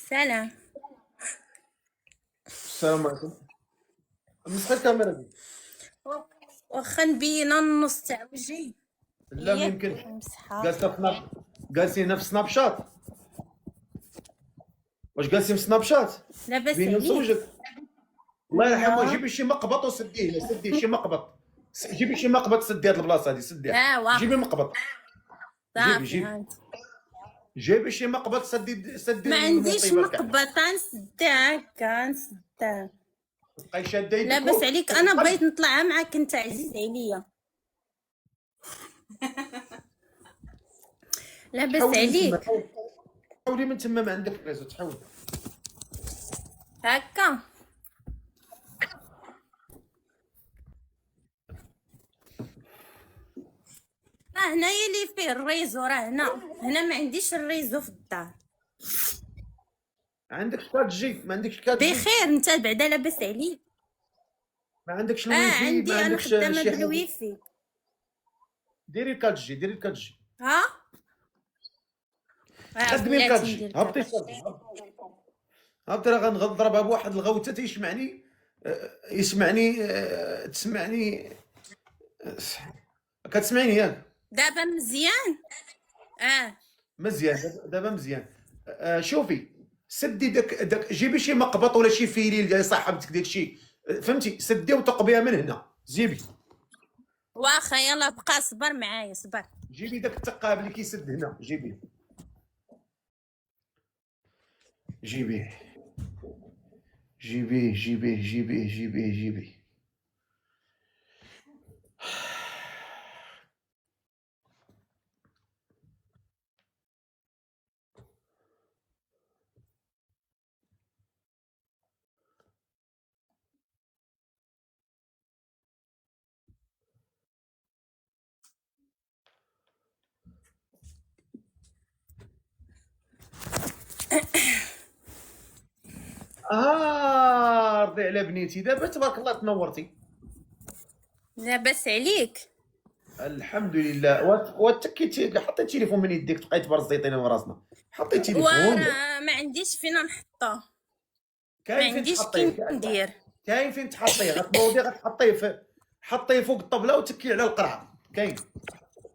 سلام. السلام عليكم. مسخ الكاميرا دي. واخا نبينا النص تاع وجهي. لا ما ايه يمكنش. مسحة. جالسه في سناب، جالسين في سناب شات. واش جالسين في سناب شات؟ لاباس بيني عليك؟ وزوجك. الله يرحمه، لا جيبي شي مقبط وسديه، سديه شي مقبط. جيبي شي مقبط سدي هاد البلاصه هادي، سديها. ايوا جيبي مقبط. جيبي صافي جيبي هانت. جيبي شي مقبط سدي ما عنديش المصيبه كاع. مقبطة نسدها هكا نسدها. بقاي شاده يدك لاباس عليك، انا وتبقى. بغيت نطلعها معاك انت عزيز عليا. لاباس تحولي من تما، عليك تحولي من تما، ما عندك ريزو، تحول. هكا. راه هنايا اللي فيه الريزو، راه هنا ما عنديش الريزو في الدار. عندك 4 جي، ما عندكش 4 جي. بخير انت بعدا لاباس عليك. ما عندكش الويفي، ما عندي، انا عندكش خدامه شي حاجه. بالويفي. ديري 4 جي، ديري 4 جي. ها خدمي ال 4 بلاتي جي، ندير هبطي كاع. صافي. هبطي، راه غنضربها بواحد الغوته تيسمعني. يسمعني. تسمعني. كتسمعيني ياك؟ دابا مزيان. مزيان. دابا مزيان. شوفي، سدي داك جيبي شي مقبط ولا شي فيليل ديال صاحبتك داك الشيء. فهمتي، سدي وتقبيها من هنا. جيبي واخا يلا بقى صبر معايا صبر. جيبي داك التقاب اللي كيسد هنا، جيبيه. جيبيه جيبيه جيبيه جيبيه جيبيه جيبيه. رضي على بنيتي، دابا تبارك الله تنورتي. لاباس عليك؟ الحمد لله. وتكيتي حطي التليفون من يديك، تبقاي تبرزيطينا من راسنا. حطي التليفون. وراه ما عنديش فين نحطه، ما كاين فين عنديش تحطيه، كي ندير. كاين فين تحطيه، غتنوضي غتحطيه حطيه فوق الطبله وتكي على القرعه، كاين.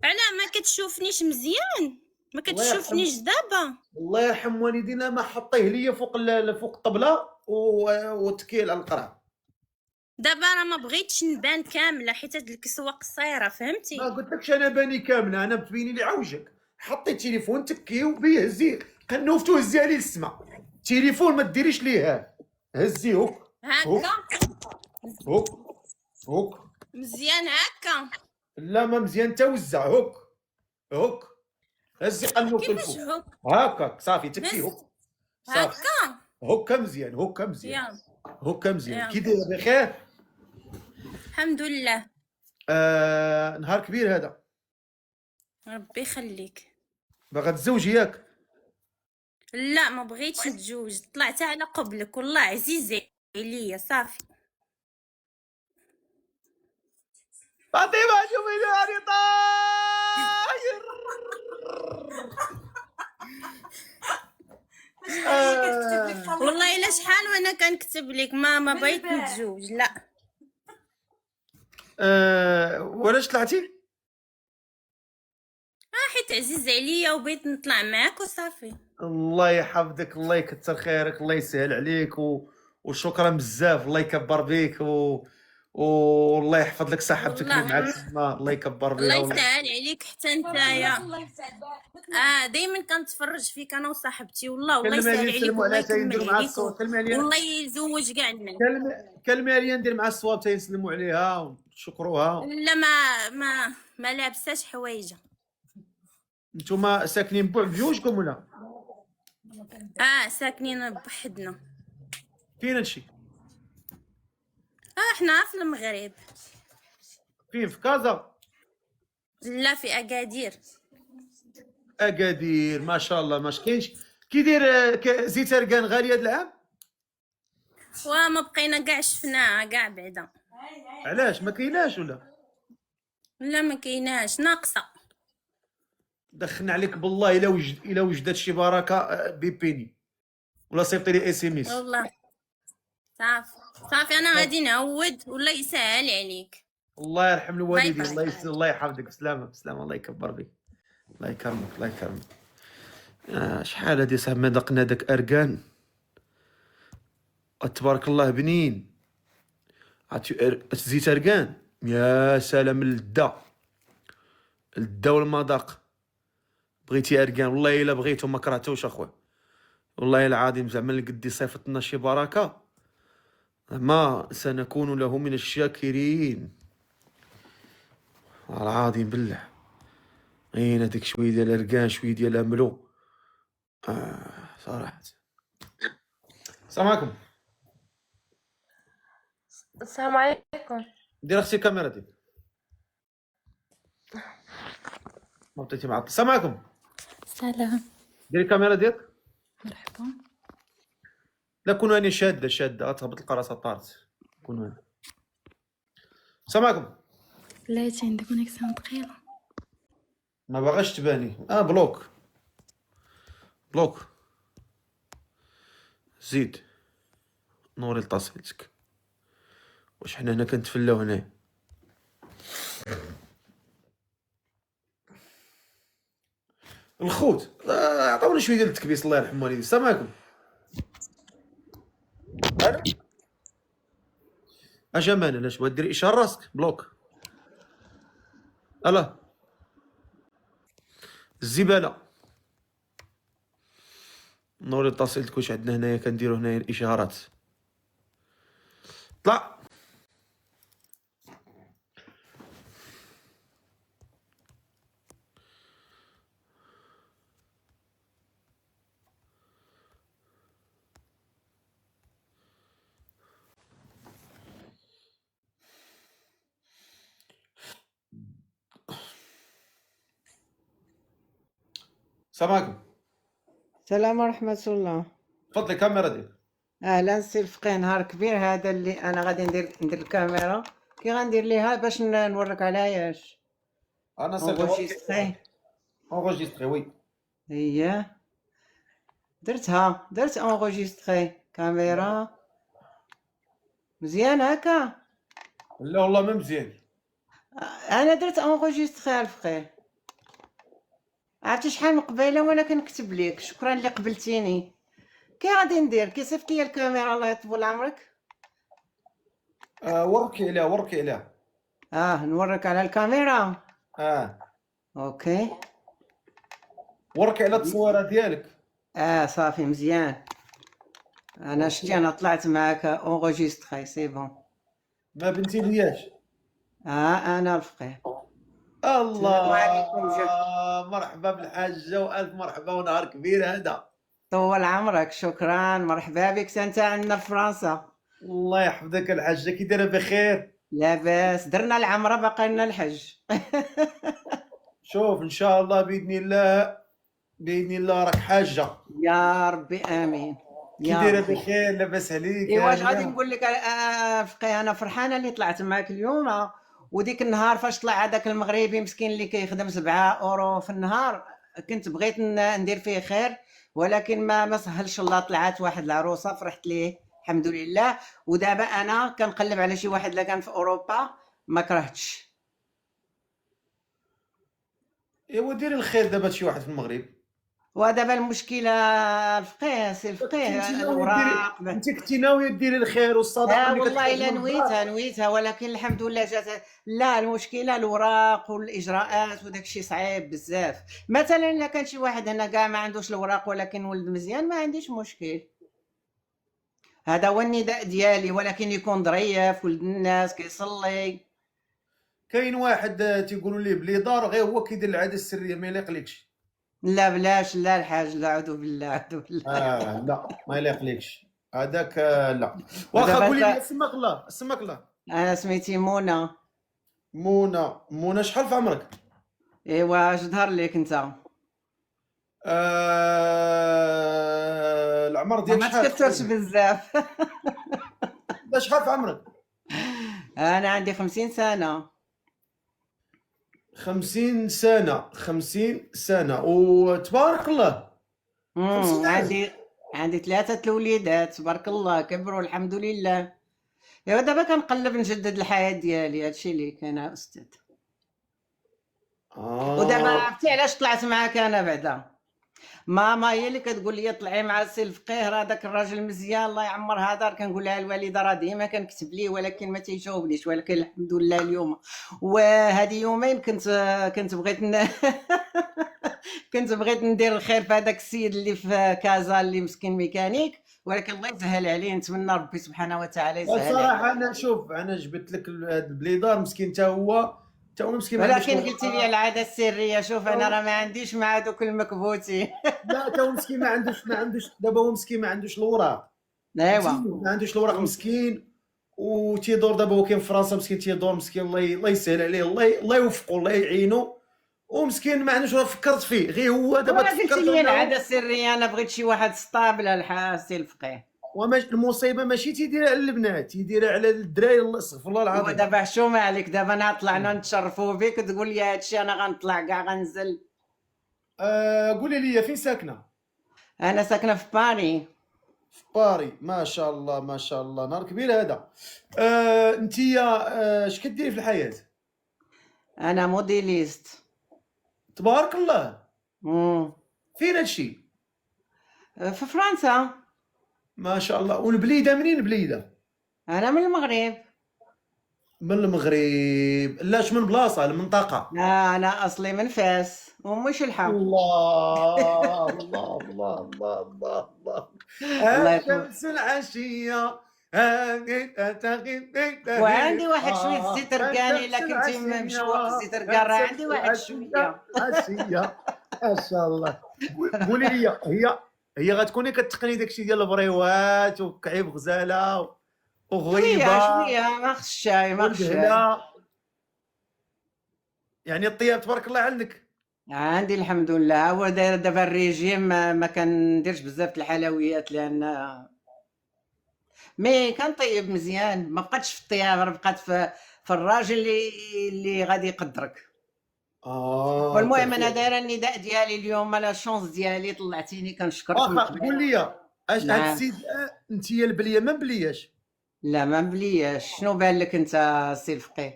علاه ما كتشوفنيش مزيان؟ ما الله يرحم كتشوفنيش دابا؟ الله يرحم والدينا، ما حطيه ليا فوق الطبله وتكي على القرعه. دابا راه ما بغيتش نبان كامله حيت هاد الكسوه قصيره ما فهمتي. قلتلكش انا باني كامله، انا تبيني لي عوجك. حطي التليفون تكيو بيه، هزيه قنوفتو، هزيها لي للسما. التليفون ما ديريش ليه، هزيه هوك هوك هكا هوك هوك. مزيان هكا. لا ما مزيان، توزع هوك هوك. هزي قنوفتو كيفاش الفوق. هوك؟ هاكا صافي، تكي هز هوك. صافي. هكا. هوكا مزيان، هوكا مزيان، يلا هوكا مزيان. كي يلا داير؟ بخير. الحمد لله. نهار كبير هذا. ربي يخليك. باغا تزوجي ياك؟ لا ما بغيتش نتزوج، طلعت على قبلك والله عزيزه عليا صافي. فاطمه شوفي نهاري طاير. والله الا شحال وانا كنكتب لك ما بغيت نتزوج لا. ولاش طلعتي؟ حيت عزيز عليا وبغيت نطلع معاك وصافي. الله يحفظك، الله يكثر خيرك، الله يسهل عليك وشكرا بزاف، الله يكبر بيك والله يحفظ لك صاحبتك اللي والله معاك تما، الله يكبر الله بها يسهل عليك حتى نتايا. دايما كنتفرج فيك انا وصاحبتي والله كلمي يسهل عليا، عليك نسلموا والله عليها، يكمل تيندير مع عليك الصوت. كلمي عليا، والله يزوج كاع الناس. كلمي عليا ندير مع الصواب، تيسلموا عليها ونشكروها. لا ما لابساش حوايجها. نتوما ساكنين بجوجكم ولا ساكنين بوحدنا. فين هادشي؟ احنا في المغرب. فين؟ في كازا؟ لا في اكادير. اكادير، ما شاء الله. ماش كاينش كي داير. زيت ركان غاليه هاد العام؟ وما بقينا كاع شفناها كاع بعدا. علاش ما كايناش ولا؟ لا ما كايناش ناقصه. دخلنا عليك بالله، الا وجدت شي بركه بيبيني. ولا صيفطي لي اس ام اس. والله صافي صافي، انا غادي نعود والله يسهل عليك. الله يرحم باي الوالدين، باي. الله الله يحفظك. بسلامه بسلامه، الله يكبر بك، الله يكرمك الله يكرمك. شحال هادي صاحبي ما دقنا داك اركان، تبارك الله بنين. زيت اركان يا سلام، اللذة اللذة والمذاق. بغيتي اركان والله الا بغيتو ما كرهتوش اخويا، والله العظيم زعما لقدي صيفطنا شي بركه، ما سنكون له من الشاكرين العظيم بالله. عين هذيك شويه ديال الاركان شويه ديال املو صراحه. السلام عليكم. السلام عليكم. دير اختي الكاميرا ديالك، ما بقيتي معطل. السلام عليكم. سلام. ديري الكاميرا ديالك. مرحبا. لا كون هاني شاده تهبط القراصه طارت. كون هاني. السلام عليكم. بلاتي عندك كونيكسيون ثقيله. ما باغاش تباني. بلوك بلوك. زيد نوري لطاسيلتك. واش حنا هنا كنتفلاو هنا؟ الخوت عطاوني شويه ديال التكبيس الله يرحم والديك. السلام عليكم. الو اجمال علاش بغا دير اشاره راسك بلوك؟ الا الزباله نوري لطاسيلتك. واش عندنا هنايا كنديرو هنايا الاشارات؟ طلع. السلام عليكم. السلام ورحمة الله. تفضلي كاميرا ديالك. أهلا سي الفقيه، نهار كبير هذا اللي أنا غادي ندير الكاميرا. كي غندير ليها باش نوريك علياش؟ انا اونغوجيستري. اونغوجيستري وي. هي درت اونغوجيستري كاميرا مزيان هكا. لا والله ما مزيان. أنا درت اونغوجيستري الفقيه. عرفتي شحال من قبيله وانا كنكتب ليك. شكرا اللي قبلتيني. كي غادي ندير؟ كي صيفط لي الكاميرا الله يطول عمرك. وركي عليها. نوريك على الكاميرا. اوكي. وركي على التصويره ديالك. صافي مزيان. انا شتي انا طلعت معاك اونغوجيستري سي بون. ما بنتي لياش. انا الفقيه. الله السلام عليكم. مرحبا بالحاجه والف مرحبا ونهار كبير هذا. طول عمرك. شكرا مرحبا بك. انت عندنا في فرنسا. الله يحفظك الحاجه. كي دايره بخير؟ لاباس. درنا العمره باقي لنا الحج. شوف ان شاء الله باذن الله راك حاجه. يا ربي امين. كي دايره بخير؟ لاباس عليك؟ واش غادي نقول لك فقيه، انا فرحانه اللي طلعت معاك اليوم. وديك النهار فاش طلع هذاك المغربي مسكين اللي كيخدم 7 اورو في النهار، كنت بغيت ندير فيه خير ولكن ما سهلش الله. طلعت واحد العروسه فرحت ليه الحمد لله. ودابا انا كنقلب على شي واحد اللي كان في اوروبا ما كرهتش. ايوا ديري الخير دابا شي واحد في المغرب. ودابا المشكله الفقيه سي الفقيه الاوراق. انت كنتي ناويه ديري الخير والصدقه اللي والله الا كتخرج نويتها ولكن الحمد لله جات. لا المشكله الاوراق والاجراءات وداك الشيء صعيب بزاف. مثلا الا كان شي واحد هنا كاع ما عندوش الاوراق ولكن ولد مزيان ما عنديش مشكل. هذا هو النداء ديالي، ولكن يكون ظريف ولد الناس كيصلي. كاين واحد تيقولوا ليه بلي دار غير هو كيدير العاده السريه ما يليقليكش. لا بلاش، لا الحاج، لا اعوذ بالله اعوذ بالله. لا ما يليقليكش هذاك. لا واخا قولي لي اسمك الله. انا سميتي منى. منى شحال في عمرك؟ ايوا اش ظهر لك انت؟ العمر ديالك شحال؟ ما تكثرش بزاف. شحال في عمرك؟ انا عندي 50 سنه. 50 سنه. 50 سنه وتبارك الله. 50 عندي عندي 3 الوليدات تبارك الله كبروا الحمد لله. ايوا دابا كنقلب نجدد الحياة ديالي، هادشي اللي كاين استاذ. ودابا عرفتي علاش طلعت معاك انا بعدا؟ ماما هي اللي كتقول لي طلعي مع السي الفقيه، راه داك الراجل مزيان الله يعمرها دار. كنقول لها الوالده راه ديما كنكتب ليه ولكن ما تيجاوبنيش، ولكن الحمد لله اليوم وهذه يومين كنت بغيت كنت بغيت ندير الخير في هذاك السيد اللي في كازا اللي مسكين ميكانيك، ولكن الله يسهل عليه. نتمنى ربي سبحانه وتعالى يسهل عليه. الصراحه انا شوف، انا جبت لك هذا البليدار مسكين، حتى هو مسكين ما عندوش ولكن الوقت. قلت لي العاده السريه، شوف انا راه ما عنديش مع دوك المكبوتين. لا حتى هو مسكين ما عندوش دابا هو مسكين ما عندوش الوراق. ايوا ما عندوش الوراق مسكين، وتيدور دابا هو كاين في فرنسا مسكين، تيدور مسكين. الله يسهل عليه، الله يوفقه، الله يعينه. ومسكين ما عندوش. راه فكرت فيه غير هو دابا دابا قلت تفكرت لي أنه- العاده السريه، انا بغيت شي واحد ستابل السي الفقيه. المصيبه ماشي تيديرها على البنات، تيديرها على الدراري. الله استغفر الله العظيم. ودابا حشومه عليك، دابا انا طلعنا نتشرفوا بك تقول لي هادشي، انا غنطلع كاع غنزل. قولي لي فين ساكنه؟ انا ساكنه في باري. في باري. ما شاء الله ما شاء الله، نهار كبير هذا. انتيا اش كديري في الحياه؟ انا موديليست. تبارك الله. مم. فين هادشي؟ في فرنسا. ما شاء الله. والبليده منين بليده؟ انا من المغرب. من المغرب. لاش من بلاصه المنطقه؟ انا اصلي من فاس ومش الحق. الله الله الله الله الله الله. الله يكون. الشمس العشيه وعندي واحد شويه زيت رقان، الا كنتي مشوق زيت رقان راه عندي واحد شويه. عشيه. ما شاء الله. قولي لي، هي غتكوني كتقني داكشي ديال البريوات وكعيب غزاله شويه وغيبه شويه ما خص الشاي ما خص الشاي. والدهله، يعني الطياب تبارك الله عندك. عندي الحمد لله. هو داير دابا الريجيم، ما كنديرش بزاف الحلويات لان مي كنطيب مزيان. ما بقاتش في الطياب، راه بقات في الراجل اللي غادي يقدرك. والمهم انا دايره النداء ديالي اليوم على الشونس ديالي، طلعتيني كنشكرك من واخا قبل. قول لي اش نعم. هاد السيد انتيا البليه ما بلياش؟ لا ما مبلياش. شنو بان لك انت سي الفقيه؟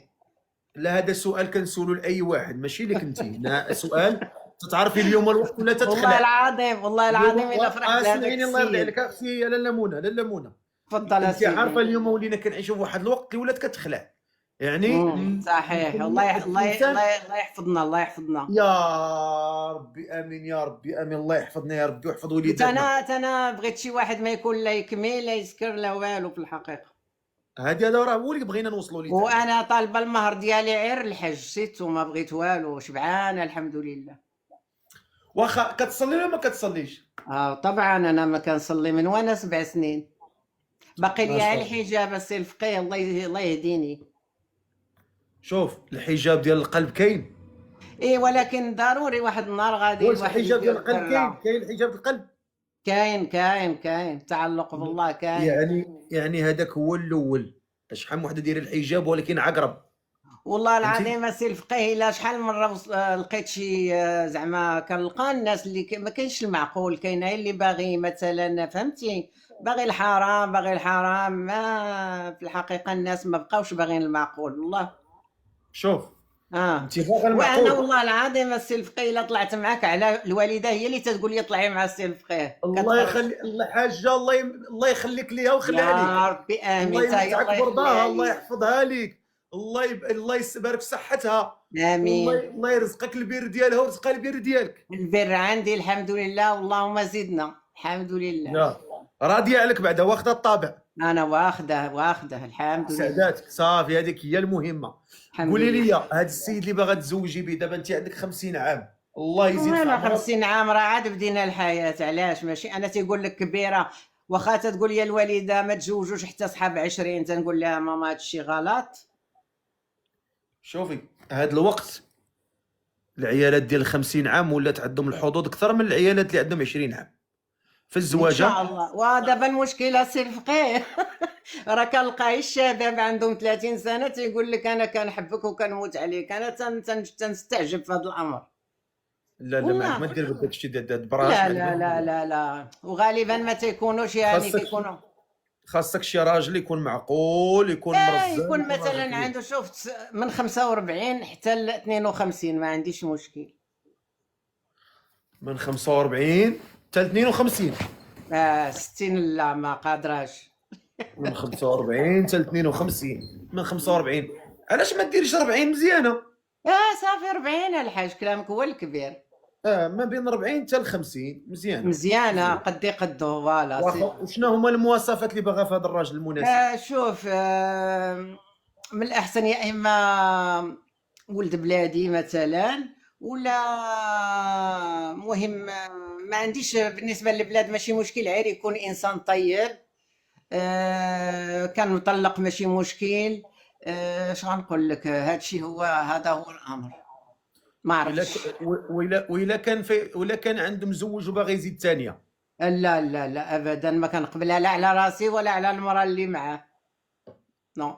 لا هذا سؤال كنسولو لاي واحد ماشي لك انت. سؤال تتعرفي اليوم الوقت ولا والله تتخلع؟ العظيم والله العظيم الا فرحت لهذاك سمعيني الله يرضي السيد. عليك اختي لاله لمونه، لاله لمونه. تفضل انت اسيدي. عارفه اليوم ولينا كنعيشوا في واحد الوقت اللي ولات كتخلع يعني. صحيح. الله يحفظنا الله يحفظنا. يا ربي امين يا ربي امين. الله يحفظنا يا ربي ويحفظ وليداتنا. انا بغيت شي واحد ما يكون لا يكمي لا يسكر لا والو في الحقيقه. هذا راه هو اللي بغينا نوصلوا ليه. وانا طالبه المهر ديالي غير الحج سيتو، ما بغيت والو، شبعانه الحمد لله. واخا كتصلي ولا ما كتصليش؟ طبعا انا ما كنصلي من وانا 7 سنين. باقي ما لي شاء غير الله. الحجاب السي الفقيه، الله يهديني. شوف الحجاب ديال القلب كاين. ايه ولكن ضروري واحد النهار غادي واش الواحد الحجاب ديال يدير القلب كاين؟ الدرة. كاين الحجاب ديال القلب. كاين تعلق بالله كاين. يعني هذاك هو الاول. شحال من وحده دايره الحجاب ولكن عقرب. والله العظيم السي الفقيه الا شحال من مره لقيت شي زعما كنلقى الناس اللي ما كاينش المعقول. كاين اللي باغي مثلا فهمتي، باغي الحرام ما في الحقيقه الناس ما بقاوش باغيين المعقول والله. شوف انت باغا وانا المعقول. والله العظيم السي الفقيه الا طلعت معاك على الوالده هي اللي تتقول لي طلعي مع السي الفقيه. الله يخلي الحاجه، الله يخليك ليها ويخليها يا ليك. ربي امين. الله تا هي يمتعك الله برضاها، يخليها الله لي. يحفظها ليك، الله يبارك في صحتها. امين. الله يرزقك البر ديالها ويرزقها البر ديالك. البر عندي الحمد لله، واللهم زدنا الحمد لله. يا راضيه عليك بعدا، واخده الطابع. انا واخده الحمد لله. سعداتك صافي، هذيك هي المهمه. الحمد قولي لله. لي هذا السيد اللي باغا تزوجي به دابا، انت عندك 50 عام، الله يزيد في انا عمرك. 50 عام راه عاد بدينا الحياه. علاش ماشي انا تيقول لك كبيره؟ واخا تقول لي الوالده ما تزوجوش حتى صحاب 20، تنقول لها ماما هذا الشيء غلط. شوفي هذا الوقت العيالات ديال 50 عام ولات عندهم الحظوظ اكثر من العيالات اللي عندهم 20 عام في ان الزواجه. شاء الله. ودابا المشكله سي الفقيه راه كنلقى الشباب عندهم 30 سنه تيقول لك انا كنحبك وكنموت عليك. انا تنستعجب في هذا الامر. لا لا والله ما دير بداك الشيء ديال لا براش لا لا لا لا، وغالبا ما تيكونوش يعني خاصك كيكونوا خاصك شي راجل يكون معقول، يكون مرزق، يكون يكون راجل مثلا كبير. عنده شوف من 45 حتى ل 52 ما عنديش مشكل. من 45 حتى ل 52. 60 لا ما قادراش. من 45 حتى ل 52. من 45 علاش ما ديريش 40 مزيانه؟ صافي 40 الحاج، كلامك هو الكبير. ما بين 40 حتى ل 50 مزيانه. مزيانه قدي قدو فوالا. وشنو هما المواصفات اللي باغا في هذا الراجل المناسب؟ شوف من الأحسن يا إما ولد بلادي مثلا، ولا مهم ما عنديش بالنسبة للبلاد ماشي مشكل، غير يكون إنسان طيب. كان مطلق ماشي مشكل. اش غنقول لك، هذا هو الأمر. ما عرفتش. وإلا كان عنده مزوج وباغي يزيد ثانيه؟ لا لا لا أبدا، ما كنقبلها لا على راسي ولا على المرأة اللي معاه. نو.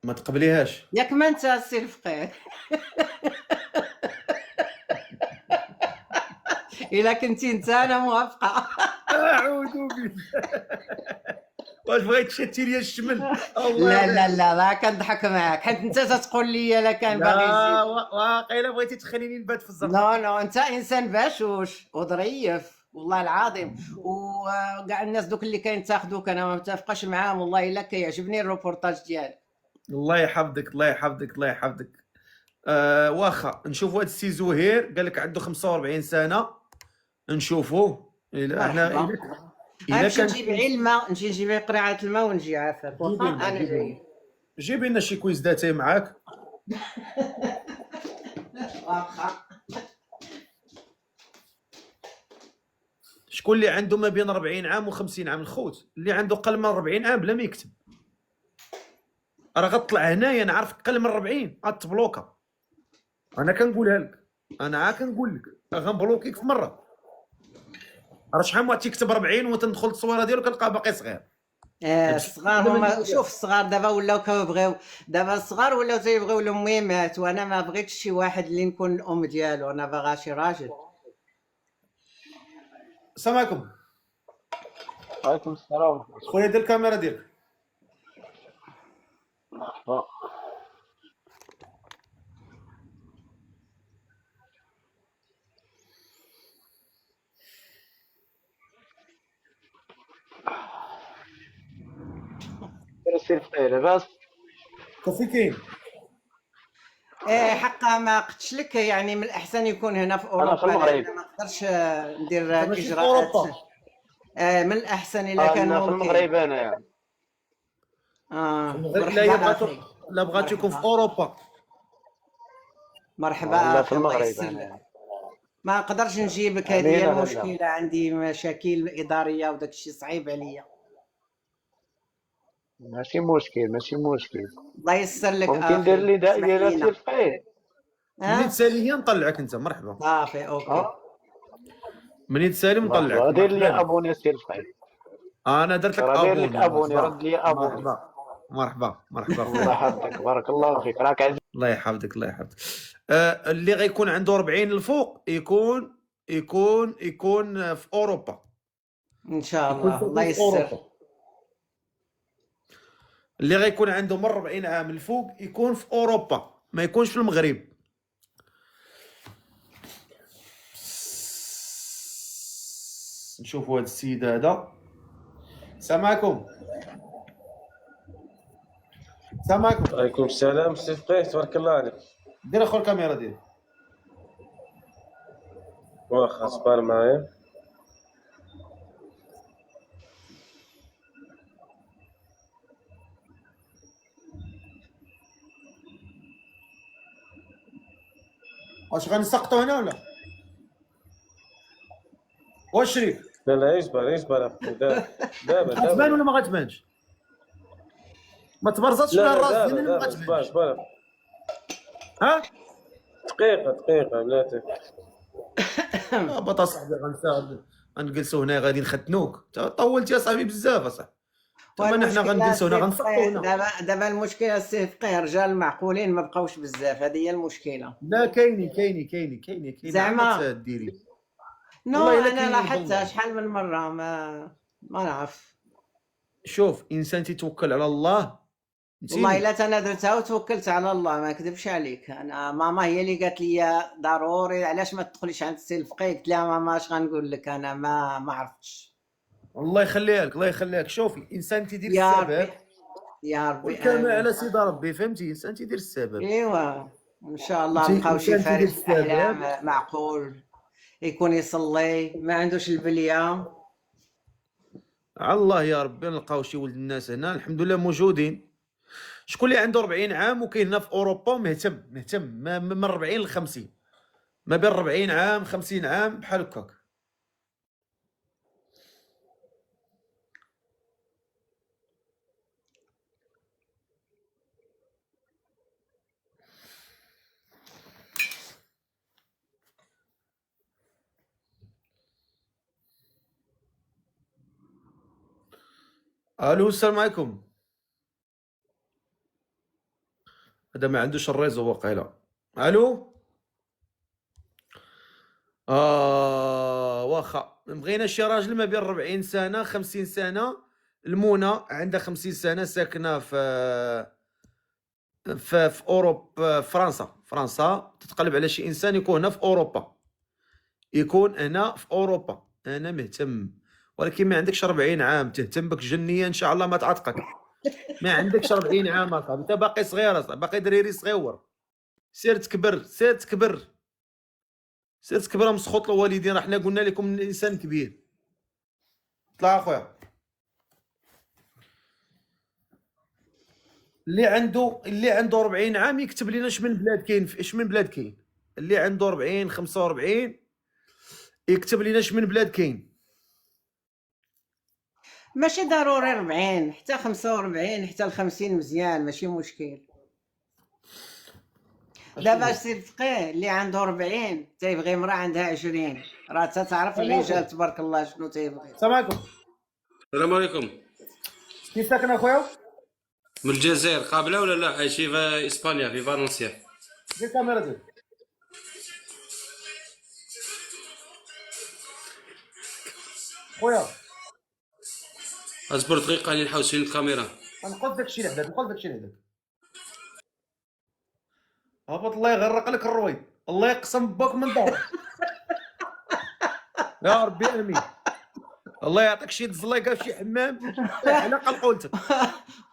ما تقبليهاش؟ ياك ما انت السي الفقيه. الا كنتي انت انا موافقه. اعوذ بالله. واش بغيت تشتي لي الشمل؟ لا لا لا لا كنضحك معاك، حيت انت تقول لي لا كان باغي لا يزيد. واقيلا بغيتي تخليني نبات في الزرق. نو انت انسان باشوش وظريف والله العظيم، وكاع الناس دوك اللي كينتاخذوك انا ما متفقاش معاهم والله الا كيعجبني الروبورتاج ديالك. الله يحفظك الله يحفظك الله يحفظك. واخا نشوفوا هذا السي زهير قال لك عنده 45 سنه، نشوفوه. احنا نمشي نجيب علمه، نجي نجيب قرعه الماء ونجي عافاك. واخا انا جاي. جيبي لنا شي كويز ذاتي معاك. واخا. شكون اللي عنده ما بين 40 عام و50 عام؟ الخوت اللي عنده قل من 40 عام بلا ما يكتب راه غطلع هنايا. انا عارفك قل من 40 غتبلوكا. انا كنقولها لك، انا كنقول لك غنبلوكيك في مره. راه شحال من واحد تيكتب 40 وتندخل التصويره ديالو كنلقاه باقي صغير. الصغار هما شوف الصغار دابا ولاو كيبغيو، دابا الصغار ولاو تيبغيو الاميمات، وانا ما بغيتش شي واحد اللي نكون الام ديالو، انا باغا شي راجل. السلام عليكم. وعليكم السلام. خويا دير الكاميرا ديالك. السي الفقيه لاباس؟ كوفي كاين؟ حقا ما قلتش لك، يعني من الاحسن يكون هنا في اوروبا. انا في المغرب. لأن ما نقدرش ندير ماشي في اجراءات. اوروبا. من الاحسن الا كان انا في ممكن. المغرب انا يعني. لا بغاتو يكون في اوروبا. مرحبا لا في الله المغرب يسلمك. انا. ما نقدرش نجيبك، هذه هي المشكله، عندي مشاكل اداريه وداك الشيء صعيب عليا. ماشي مشكل ماشي مشكل. الله يسر لك. ممكن دير لي داء ديال السي الفقيه. منين تسالي هي نطلعك انت. مرحبا. صافي اوكي. منين تسالي نطلعك. دير لي ابوني السي الفقيه. انا درت لك دير لك ابوني. ابوني رد لي ابوني. مرحبا مرحبا. الله يحفظك بارك الله فيك. راك عزيز. الله يحفظك الله يحفظك. اللي غيكون عنده 40 الفوق يكون في اوروبا ان شاء الله. الله يسر. اللي غيكون عنده من 40 عام الفوق يكون في اوروبا، ما يكونش في المغرب. نشوفوا هذا السيد هذا. السلام عليكم. السلام عليكم. وعليكم السلام سي فقيه تبارك الله عليك. دير اخو الكاميرا ديالك. واخا صبر معايا. واش غنسقطوا هنا ولا واش شريف؟ لا لا يصبر دابا غتبان ولا ما غتبانش؟ ما تبرزطش بها الراس ديالي ما غتبانش. صبر ها دقيقة بلاتي. هبط اصاحبي غنجلسوا هنا غادي نختنوك. طولت يا صاحبي بزاف اصاحبي. تما نحنا والمشكلة غندلسونا السي فقيه غنسقطونا. دابا المشكلة السي فقيه رجال معقولين ما بقاوش بزاف، هذه هي المشكلة. لا كاينين زعما عاد ديري. نو والله إلا انا كاينين لاحظتها والله. شحال من مرة ما نعرف. شوف انسان تيتوكل على الله والله فهمتيني. الا انا درتها وتوكلت على الله، ما كذبش عليك. انا ماما هي اللي قالت لي ضروري علاش ما تدخليش عند السي الفقيه، قلت لها ماما اش غنقول لك، انا ما عرفتش. الله يخليها لك الله يخليها لك. شوفي الانسان تيدير يا السبب ربي يا ربي والكلمه امين. على سيدي ربي فهمتي. انسان تيدير السبب ايوا ان شاء الله فهمتي. نلقاو شي الانسان تيدير فارس الاحلام السبب. معقول يكون يصلي ما عندوش البليه. على الله يا ربي نلقاو شي ولد الناس هنا الحمد لله موجودين. شكون اللي عنده 40 عام وكاين هنا في اوروبا مهتم من 40 ل 50، ما بين 40 عام 50 عام بحال هكاك. الو السلام عليكم. هذا ما عندوش الريزو واقيلا. الو واخا بغينا شي راجل ما بين 40 سنه 50 سنه. المنى عندها 50 سنه ساكنه في اوروبا فرنسا تتقلب على شي انسان يكون هنا في اوروبا انا مهتم، ولكن ما عندكش 40 عام تهتم بك جنيه ان شاء الله ما تعتقك. ما عندكش 40 عام اصاحبي، انت باقي صغير اصاحبي، باقي دريري صغيور. سير تكبر مسخوط الوالدين. راه حنا قلنا لكم الانسان كبير. طلع اخويا اللي عنده 40 عام يكتب لنا اش من بلاد كاين. اللي عنده 40 45 يكتب لنا اش من بلاد كاين. ماشي ضروري 40 حتى 45 حتى 50 مزيان ماشي مشكل. دابا السي الفقيه اللي عنده 40 تيبغي امراه عندها 20، راه تعرف الرجال تبارك الله شنو تيبغي. السلام عليكم. السلام عليكم. كيف ساكن اخويا؟ من الجزائر قابله ولا لا؟ عايشين في اسبانيا في فالنسيا. دير الكاميرا ديالك. خويا اصبر دقيقه راني نحاول نشيل الكاميرا. نقول داكشي اللي حداك هبط الله يغرق لك الرويد. الله يقسم باك من ظهرك. يا ربي امين. الله يعطيك شي تزليقه في شي حمام على قلقولتك.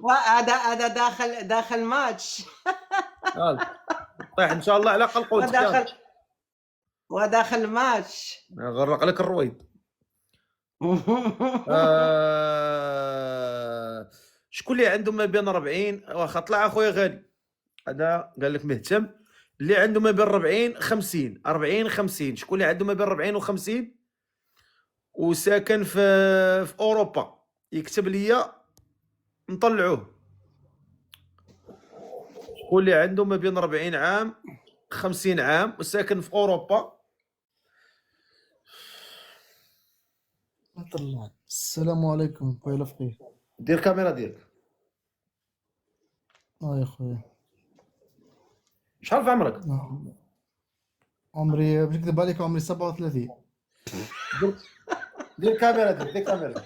وهذا داخل ماتش. طيح ان شاء الله على قلقولتك. وداخل ماتش. يغرق لك الرويد. شكون اللي عنده ما بين 40 واخا طلع اخويا غالي هذا قال لك مهتم. اللي عنده ما بين 40 50 شكون اللي عنده ما بين 40 و50 وساكن في اوروبا يكتب لي نطلعوه. شكون اللي عنده ما بين 40 عام 50 عام وساكن في اوروبا. طلع. السلام عليكم خويا الفقيه. دير كاميرا ديالك. يا خويا شحال في عمرك؟ عمري باش نكذب عليك عمري 37. دير كاميرا دير كاميرا.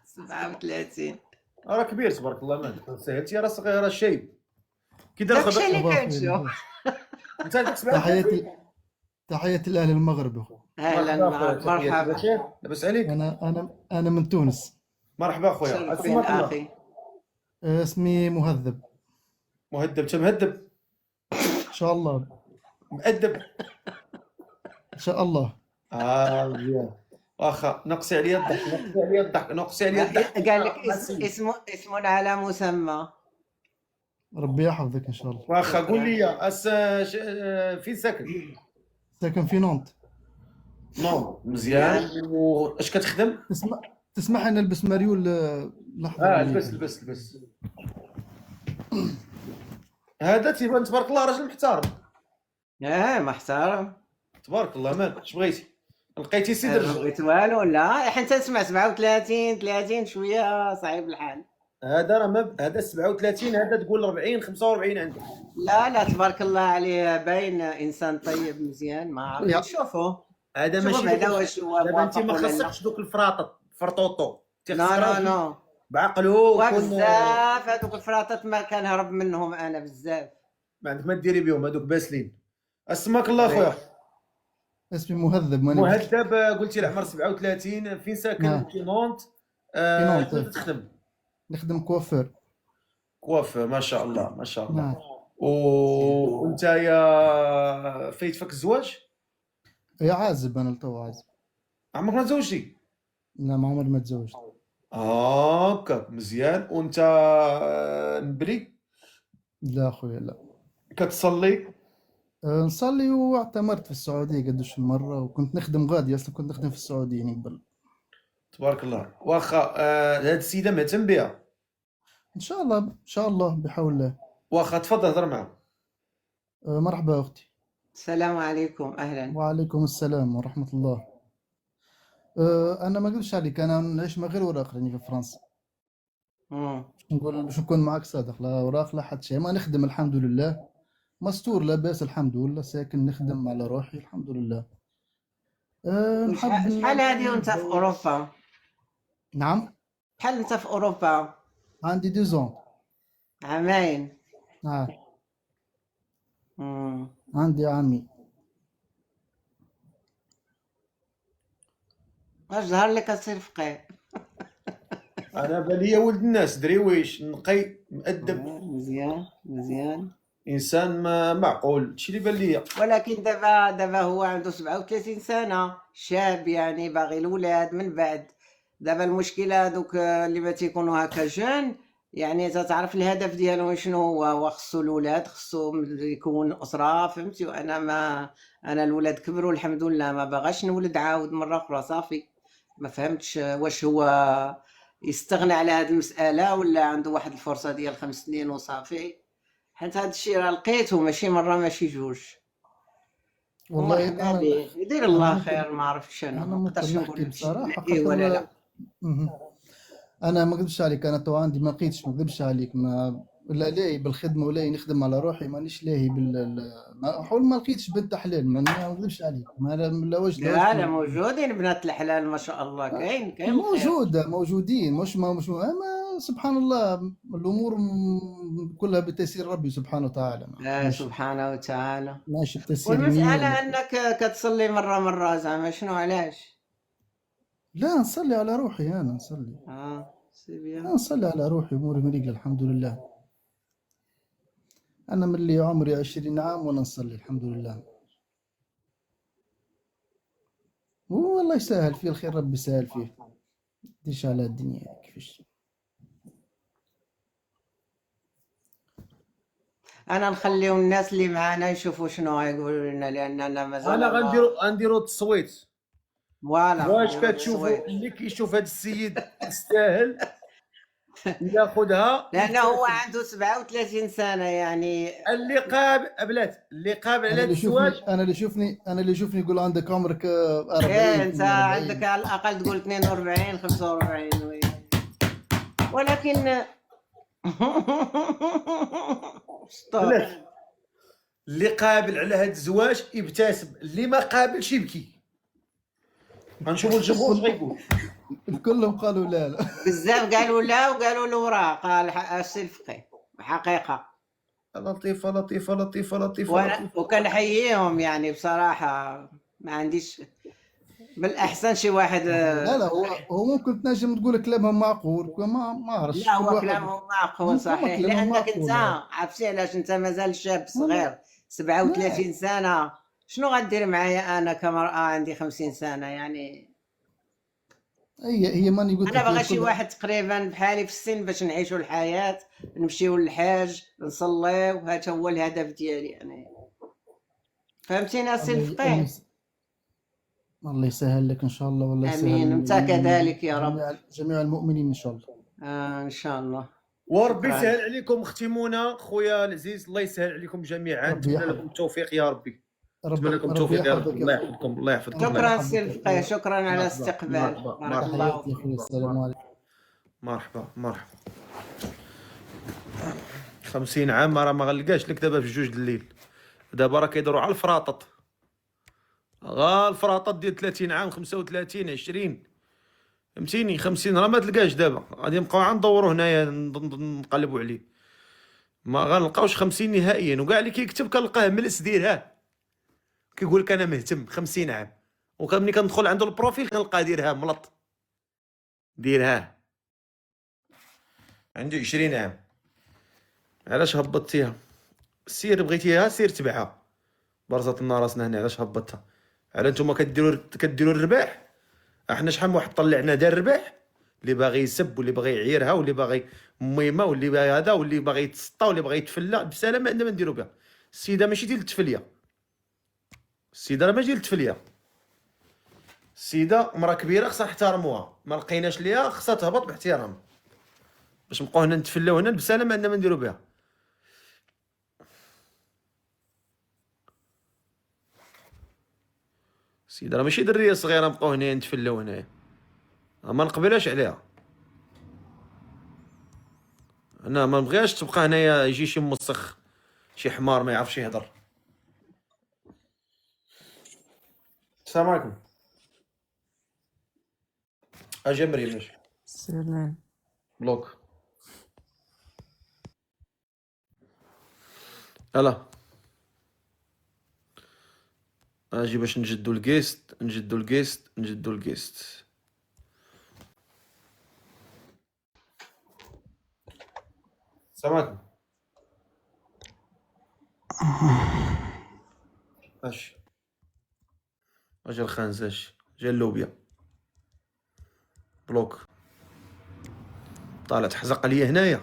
37 راه كبير تبارك الله. ما سهلتي راه صغير راه شايب كي دار داكشي خبر. اللي كنشوف. انت عندك 7 تحياتي لاهل المغرب اخو. اهلا مرحبا. لاباس عليك؟ انا من تونس. مرحبا خويا. شرفين اخي. اسمي مهذب. مهذب. انت مهذب ان شاء الله. مؤدب ان شاء الله. مزيان. واخا نقصي عليا الضحك. قال لك اسم على مسمى. ربي يحفظك ان شاء الله. واخا قول لي فين ساكن؟ ساكن في نونت. نو مزيان. واش كتخدم؟ تسمح ان نلبس مريول لحظه. لبس. هذا تيبان تبارك الله راجل محترم. محترم تبارك الله. مالك اش بغيتي؟ لقيتي سيدي ما الرجل. بغيت والو. لا حتى نسمع 37 30 شويه صعيب الحال. هذا راه هذا 37، هذا تقول 40 45 عندك. لا تبارك الله عليه، باين انسان طيب مزيان. ما عرفت يا. نشوفه. هذا شوفوا ماشي بعدا واش هو دابا انت ما موافق ولا لا. خصكش دوك الفراطط فرطوطو. نو بعقلو وبزاف هذوك الفراطات ما كنهرب منهم انا بزاف. ما عندك ما ديري بهم هذوك باسلين. اسمك الله خويا. اسمي مهذب ماني بك. مهذب. قلتي العمر 37، فين ساكن؟ نعم. في نونت. نونت. كيف تخدم؟ نخدم كوافير. كوافير، ما شاء الله ما شاء الله. نعم. وانت يا فايت فك الزواج؟ يا عازب انا لتو عازب. عمرك ما تزوجتي؟ لا ما عمري ما تزوجت. هاكاك مزيان. وانت نبري؟ لا اخويا لا. كتصلي؟ نصلي واعتمرت في السعوديه قدوش مرة، وكنت نخدم غادي اصلا، كنت نخدم في السعوديه من قبل. تبارك الله. واخا هاد السيده مهتم بها؟ ان شاء الله ان شاء الله بحول الله. واخا تفضل هضر معها. مرحبا اختي. السلام عليكم اهلا. وعليكم السلام ورحمه الله. انا ما اقولش عليك، انا نعيش من غير اوراق راني في فرنسا. نقول باش نكون معك صادق، لا اوراق لا حتى شيء، ما نخدم الحمد لله، مستور لاباس الحمد لله، ساكن نخدم على روحي الحمد لله. شحال هادي وانت في اوروبا؟ نعم. شحال انت في اوروبا؟ عندي 2 عامين. نعم. عندي عامي. واش ظهر لك تصير فقيه؟ انا بالي ولد الناس دريويش نقي مؤدب مزيان انسان معقول. هادشي اللي بان ليا. ولكن دابا هو عنده 37 سنه، شاب يعني باغي الاولاد من بعد. دابا المشكله دوك اللي ما تيكونوا هكا جون، يعني تعرف الهدف ديالهم شنو هو خصو الاولاد، خصو يكون اسره، فهمتي. وانا انا الولاد كبروا الحمد لله، ما باغاش نولد عاود مره اخرى صافي. ما فهمتش واش هو يستغنى على هذه المساله ولا عنده واحد الفرصه ديال 5 سنين وصافي. حيت هذا الشيء راه لقيته ماشي مره ماشي جوج. والله انا يدير الله خير. ما عرفتش انا ما ما نقدرش نحكي نقول بصراحه إيه ولا لا. انا ما نكذبش عليك، انا تو عندي ما لقيتش، ما نكذبش عليك، ما لا لاهي بالخدمه ولا نخدم على روحي، مانيش لاهي حول ما لقيتش بنت حلال، ما نكذبش عليك، ما لا وجه لا موجودين بنات الحلال ما شاء الله. كاين موجودين، مش ما سبحان الله، الامور كلها بتيسير ربي سبحانه وتعالى. سبحانه وتعالى. ماشي بتيسير. والمساله انك كتصلي مره زعما شنو علاش؟ لا نصلي على روحي، انا نصلي. لا نصلي على روحي، اموري مريقه الحمد لله. انا من اللي عمري 20 عام وانا نصلي الحمد لله. والله يسهل فيه الخير، ربي يسهل فيه. ديش على الدنيا كيفاش. انا نخليو الناس اللي معانا يشوفوا شنو يقولوا لنا، لاننا مازال انا غنديرو التصويت. فوالا. واش كتشوفوا اللي كيشوف هذا السيد يستاهل ياخذها؟ لانه هو عنده 37 سنه يعني. اللي قابل على الزواج. انا اللي يشوفني يقول عندك عمرك 40. انت عندك على الاقل تقول 42 45 ولكن اللي قابل على هذا الزواج يبتسم، اللي ما قابلش يبكي. غنشوفوا الجمهور اش غيقول. كلهم قالوا لا. بزاف قالوا لا وقالوا الاوراق. قال السي الفقيه حقيقه. لطيفه. وكنحييهم يعني بصراحه. ما عنديش بالاحسن شي واحد. لا هو ممكن تنجم تقول كلامهم معقول، ما عرفتش. لا هو كلامهم معقول صحيح، لانك انت عرفتي علاش انت مازال شاب صغير 37 سنه. شنو غدير معايا انا كمراه عندي 50 سنه يعني؟ هي ماني قلت انا باغا شي واحد تقريبا بحالي في السن باش نعيشوا الحياه، نمشيو للحاج نصليو، هذا هو الهدف ديالي يعني. فهمتيني السي الفقيه؟ الله يسهل لك ان شاء الله. والله يسهل. امين. انت كذلك يا رب. جميع المؤمنين ان شاء الله. ان شاء الله. وربي يسهل عليكم اختي منى خويا العزيز. الله يسهل عليكم جميعا. نتمنى لكم التوفيق يا ربي. نتمنى لكم التوفيق يا رب. الله يحفظكم، الله يحفظكم. شكرا سي الفقيه، شكرا على الاستقبال. مرحبا. بارك الله تحياتي فيك. اخويا، السلام عليكم. مرحبا مرحبا. 50 عام راه ما غنلقاش لك دابا في 2 د الليل. دابا راه كيدوروا على الفراطط، الفراطط ديال 30 عام 35 20 فهمتيني. 50 راه ما تلقاش دابا، غادي نبقاو عا ندوروا هنايا نقلبوا عليه، ما غنلقاوش 50 نهائيا. وكاع اللي كيكتب كنلقاه ملس ديرها، كيقول لك انا مهتم 50 عام، وملي كندخل عنده البروفيل كنلقاه ديرها ملط، ديرها عنده 20 عام. علاش هبطتيها؟ سير بغيتيها سير تبعها، برزت لنا راسنا هنا. علاش هبطتها؟ على نتوما كديروا الرباح. احنا شحال من واحد طلعنا دار الرباح، اللي باغي يسب واللي باغي يعيرها واللي باغي ميمه واللي باغي هذا واللي باغي يتسطى واللي باغي يتفلى. بسلامه عندنا ما نديرو بها. السيده ماشي ديال التفليه، السيده راه ماشي ديال التفليه. السيده مرا كبيره خصها نحترموها، ما لقيناش ليها خصها تهبط باحترام. باش نبقاو هنا نتفلاو هنا بسلامه عندنا ما نديرو بها. السيده راه ماشي دريه صغيره نبقاو هنا نتفلاو هنايا، ما نقبلهاش عليها. انا ما نبغيهاش تبقى هنايا يجي شي موسخ شي حمار ما يعرفش يهضر. السلام عليكم. اجي مريم ماشي سلام. بلوك. الا اجي باش نجدو الكيست نجدو الكيست نجدو الكيست. السلام عليكم. اش اجي الخنز، اش جا اللوبيا بلوك. طالع تحزق عليا هنايا،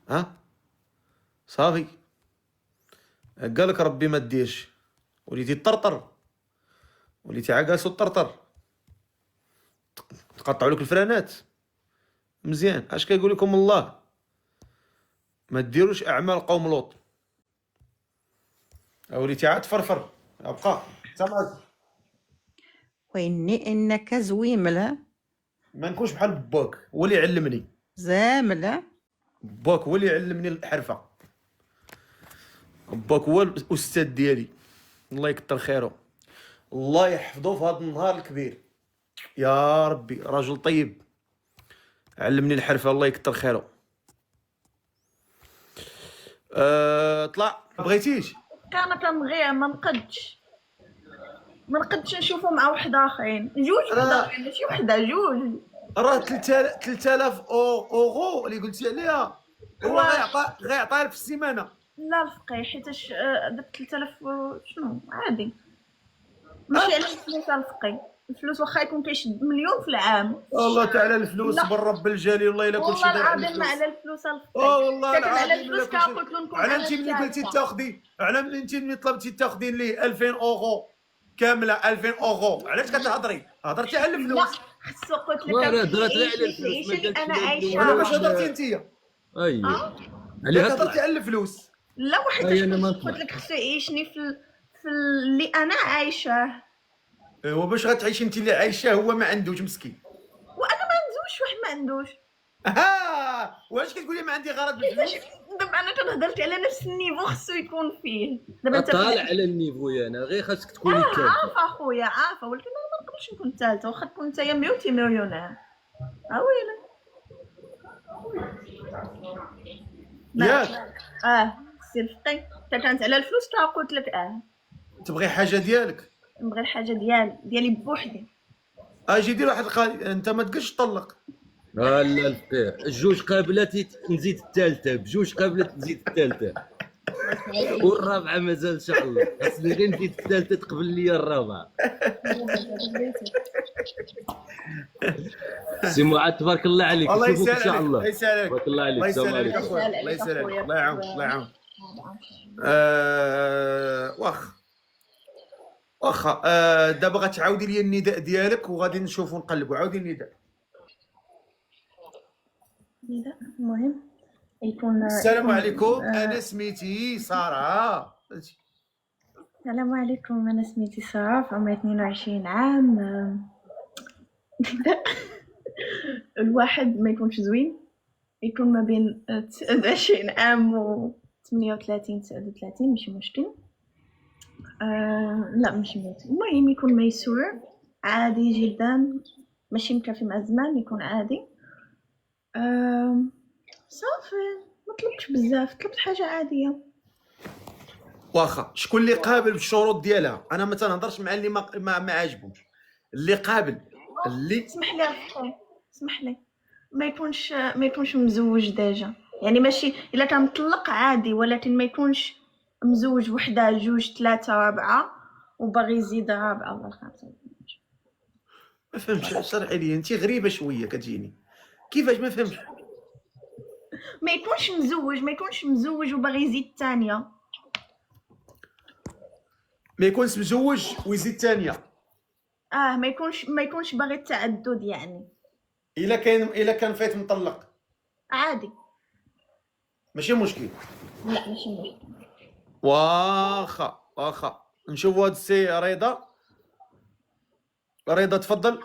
ها صافي. قالك ربي ما ديرش، وليتي تطرطر، وليتي عاكاس وتطرطر، تقطعوا لك الفرانات مزيان. اش كيقول لكم الله؟ ما ديروش اعمال قوم لوط. وليتي عاد تفرفر ابقى سامعك. وإني إنك زويملة ما نكونش بحال باك، هو اللي علمني. زاملة باك هو اللي علمني الحرفه، باك هو الاستاذ ديالي، الله يكثر خيره، الله يحفظه في هذا النهار الكبير. يا ربي رجل طيب علمني الحرفه، الله يكثر خيره. طلع بغيتيش؟ كان كنبغيه ما نقدش نشوفو مع واحد اخرين، جوج وحده اخرين ماشي وحده، جوج. راه 3000 اورو اللي قلتي عليها هو غيعطيها لك في السيمانه. لا الفقيه حيتاش داك 3000 شنو عادي، ماشي على الفلوس الفقيه. الفلوس واخا يكون كيشد مليون في العام. الله تعالى الفلوس بالرب الجليل، والله الا كلشي والله داير على العظيم ما الفلوس. على الفلوس الفقيه. والله العظيم على الفلوس كنقول لكم على انت ملي قلتي تاخدي، على انت ملي طلبتي تاخدين ليه 2000 اورو كامله، 2000 اورو علاش كتهضري؟ هضرتي على الفلوس. خصو قلت لك راه هضرت على الفلوس، ما انا قالتش عايشه. انا باش هضرتي انت؟ اييه على هضرتي على الفلوس. لا واحد أنا ما قلت لك خصو يعيشني في اللي انا عايشاه. ايوا باش غتعيشي انت اللي عايشه، هو ما عندوش مسكين. وانا ما عندوش، واحد ما عندوش. واش كتقولي ما عندي غرض بالفلوس؟ دابا انا كنهضرت على نفس النيفو خصو يكون فيه. دابا انت طالع على النيفو، انا غير خاصك تكوني ثالثه. عارفه اخويا عارفه، ولكن انا ما نقدرش نكون ثالثه، واخا تكون نتايا مليونتي مليونير. ويلي ياك سي الفقي، حتى كانت على الفلوس قلت لك تبغي حاجه ديالك؟ نبغي الحاجه ديالي بوحدي. اجي دير واحد انت ما تقدش تطلق. لا الفقيه الجوج قابلات نزيد الثالثه، بجوج قابلات نزيد الثالثه، والرابعه مازال ان شاء الله. خاصني غير نزيد الثالثه تقبل لي الرابعه. سي معاد تبارك الله عليك، الله نشوفك ان شاء الله. الله يسالك، تبارك الله عليك. الله السلام يسالك عليكم. اخويا، الله يسالك، الله يعاونك، الله يعاونك. واخا دابا غتعاودي لي النداء ديالك وغادي نشوفوا نقلبوا. عاودي النداء. المهم يكون السلام عليكم، انا سميتي ساره. السلام عليكم، انا سميتي صراف، عمري 22 عام. الواحد ما يكونش زوين، يكون ما بين 29 عام و 38 39 ماشي مشكل. لا ماشي مشكل، المهم يكون ميسور عادي جدا، ماشي مكافي مع الزمان، يكون عادي. صافي، ما طلبتش بزاف، طلبت حاجه عاديه. واخا شكون اللي قابل بالشروط ديالها؟ انا ما تنهضرش مع اللي ما عاجبهمش، اللي قابل اللي اسمح لي أخوي، اسمح لي، ما يكونش مزوج ديجا، يعني ماشي الا كان مطلق عادي، ولكن ما يكونش مزوج وحده جوج ثلاثه رابعه وباغي يزيد رابعه ولا خامسه. ما فهمتش. شرحي لي، انت غريبه شويه كتجيني. كيفاش ما فهمتش؟ ما يكونش مزوج وباغي يزيد الثانيه. ما يكونش مزوج ويزيد ثانيه. ما يكونش باغي التعدد يعني. الا كان فايت مطلق عادي. ماشي مشكل. لا ماشي مشكل. واخا نشوفوا هاد السي رضا تفضل.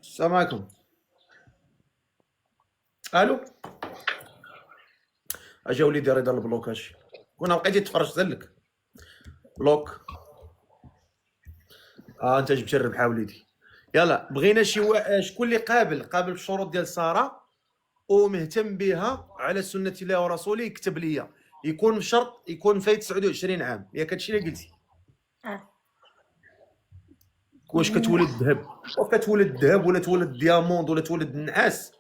السلام عليكم. الو، اجا وليدي رضا البلوكاج، كنا بقيتي تفرج سلك بلوك. انت جبتي الربحه وليدي. يلا بغينا شكون اللي قابل الشروط ديال ساره ومهتم بها على سنه الله ورسوله، يكتب ليا. يكون بشرط يكون فايت 29 عام، ياك هادشي اللي قلتي. واش كتولد ذهب ولا تولد دياموند ولا تولد النحاس؟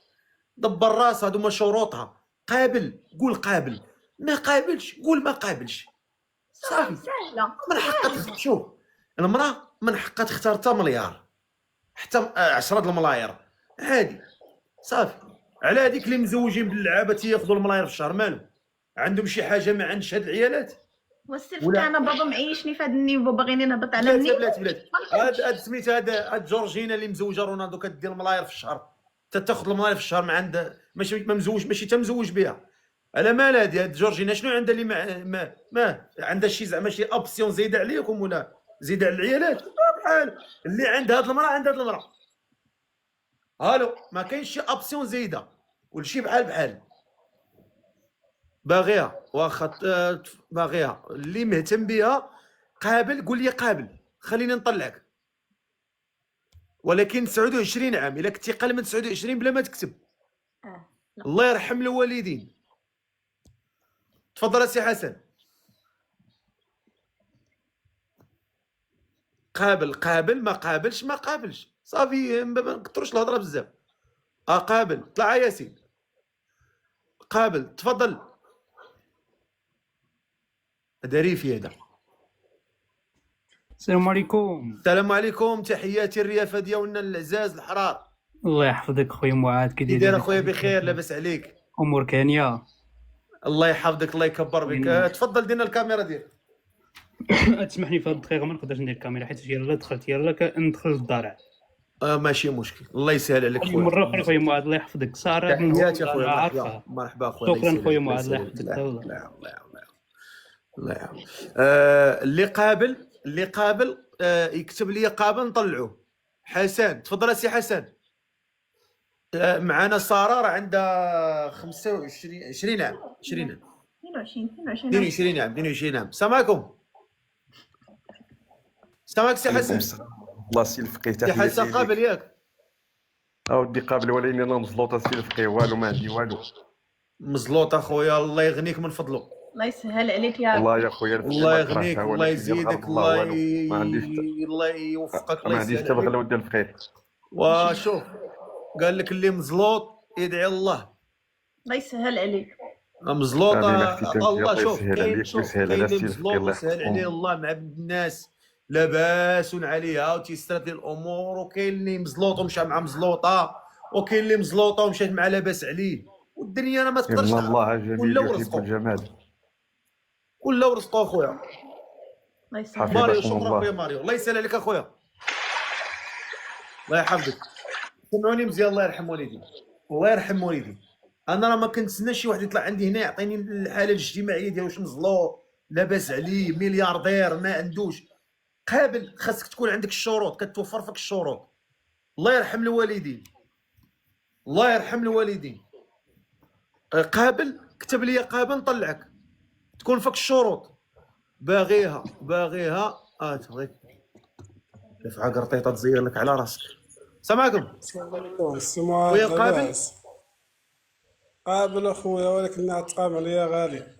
دبر راس، هادو ما شروطها. قابل قول قابل، ما قابلش قول ما قابلش. صافي سهله. من حقها شوف، المراه من حقها تختار حتى مليار، حتى 10 الملاير عادي. صافي. على هذيك اللي مزوجين باللعابه تياخذوا الملاير في الشهر، مالو؟ عندهم شي حاجه ما عندش هاد العيالات؟ والسلف تاعنا بابا معيشني في هذا النيفو، باغيني نهبط على النيفو. بلاتي هاد سميت هاد جورجينا اللي مزوجه رونالدو كدير الملاير في الشهر، تاخذ الملاير في الشهر، ما عندها ماشي ما مزوج، ماشي تمزوج بها. على مال هاد جورجينا شنو عندها اللي ما عندها شي زعما شي اوبسيون زايده عليكم ولا زايده على العيالات؟ بحال اللي عندها هاد المراه عندها هاد المراه. الو، ما كاينش شي اوبسيون زايده، كلشي بحال باغيها. واخا باغيها اللي مهتم بها قابل، قول لي قابل خليني نطلعك. ولكن 29 عام، الا كنتي قل من 29 بلا ما تكتب. الله يرحم الوالدين. تفضل سي حسن. قابل ما قابلش صافي، ما نكثروش الهضره بزاف. قابل طلع ياسين. قابل تفضل. هذا ريفي هذا. السلام عليكم. السلام عليكم، تحياتي الريافه ديالنا العزاز الحرار. الله يحفظك خويا معاذ، كي داير اخويا؟ بخير، لاباس عليك؟ امور كانيه. الله يحفظك، الله يكبر بك. تفضل دينا الكاميرا ديالك. تسمح لي في هذه الدقيقه ما نقدرش ندير الكاميرا حيت يلا دخلت ندخل للدار. ماشي مشكل، الله يسهل عليك خويا. مره اخرى خويا معاذ، الله يحفظك. ساره تحياتي اخويا، مرحبا اخويا. شكرا خويا معاذ، الله يحفظك. الله يحفظك. اللي قابل يكتب لي قابل نطلعوه. حسن تفضل سي حسن. معنا ساره راه عندها 20 عام. 22 عام. السلام عليكم. السلام عليكم سي حسن. الله سي الفقيه، سي حسن قابل ياك؟ اودي قابل، ولكن انا مزلوط سي الفقيه، والو ما عندي والو. مزلوط اخويا، الله يغنيك من فضله. الله يسهل عليك يا رب. الله يا خويا، الله يغنيك، الله يزيدك، الله يوفقك. ما عنديش حتى بغلا ودي الفقيه. وشوف قال لك اللي مزلوط يدعي الله. الله يسهل عليك. مزلوط الله. شوف كاين اللي مزلوط يسهل عليه الله مع الناس لاباس عليها وتيسترد الامور، وكاين اللي مزلوط ومشى مع مزلوطه، وكاين اللي مزلوطه ومشات مع لاباس عليه. والدنيا انا ما تقدرش. ان الله جميل يحب الجمال. كله ورزقو اخويا. الله يسهل. ماريو شكرا اخويا ماريو، الله يسهل عليك اخويا. الله يحفظك. سمعوني مزيان، الله يرحم والدي، الله يرحم والدي. انا راه ما كنتسناش شي واحد يطلع عندي هنا يعطيني الحاله الاجتماعيه ديالو واش مزلو لاباس عليه ملياردير ما عندوش. قابل، خاصك تكون عندك الشروط، كتوفر فيك الشروط. الله يرحم الوالدين، الله يرحم الوالدين. قابل، كتب لي قابل نطلعك، تكون فيك الشروط. باغيها تبغيك دفعه قرطيطه تزير لك على راسك. السلام عليكم. خويا قابل. قابل اخويا، ولكن تقام عليا غالي.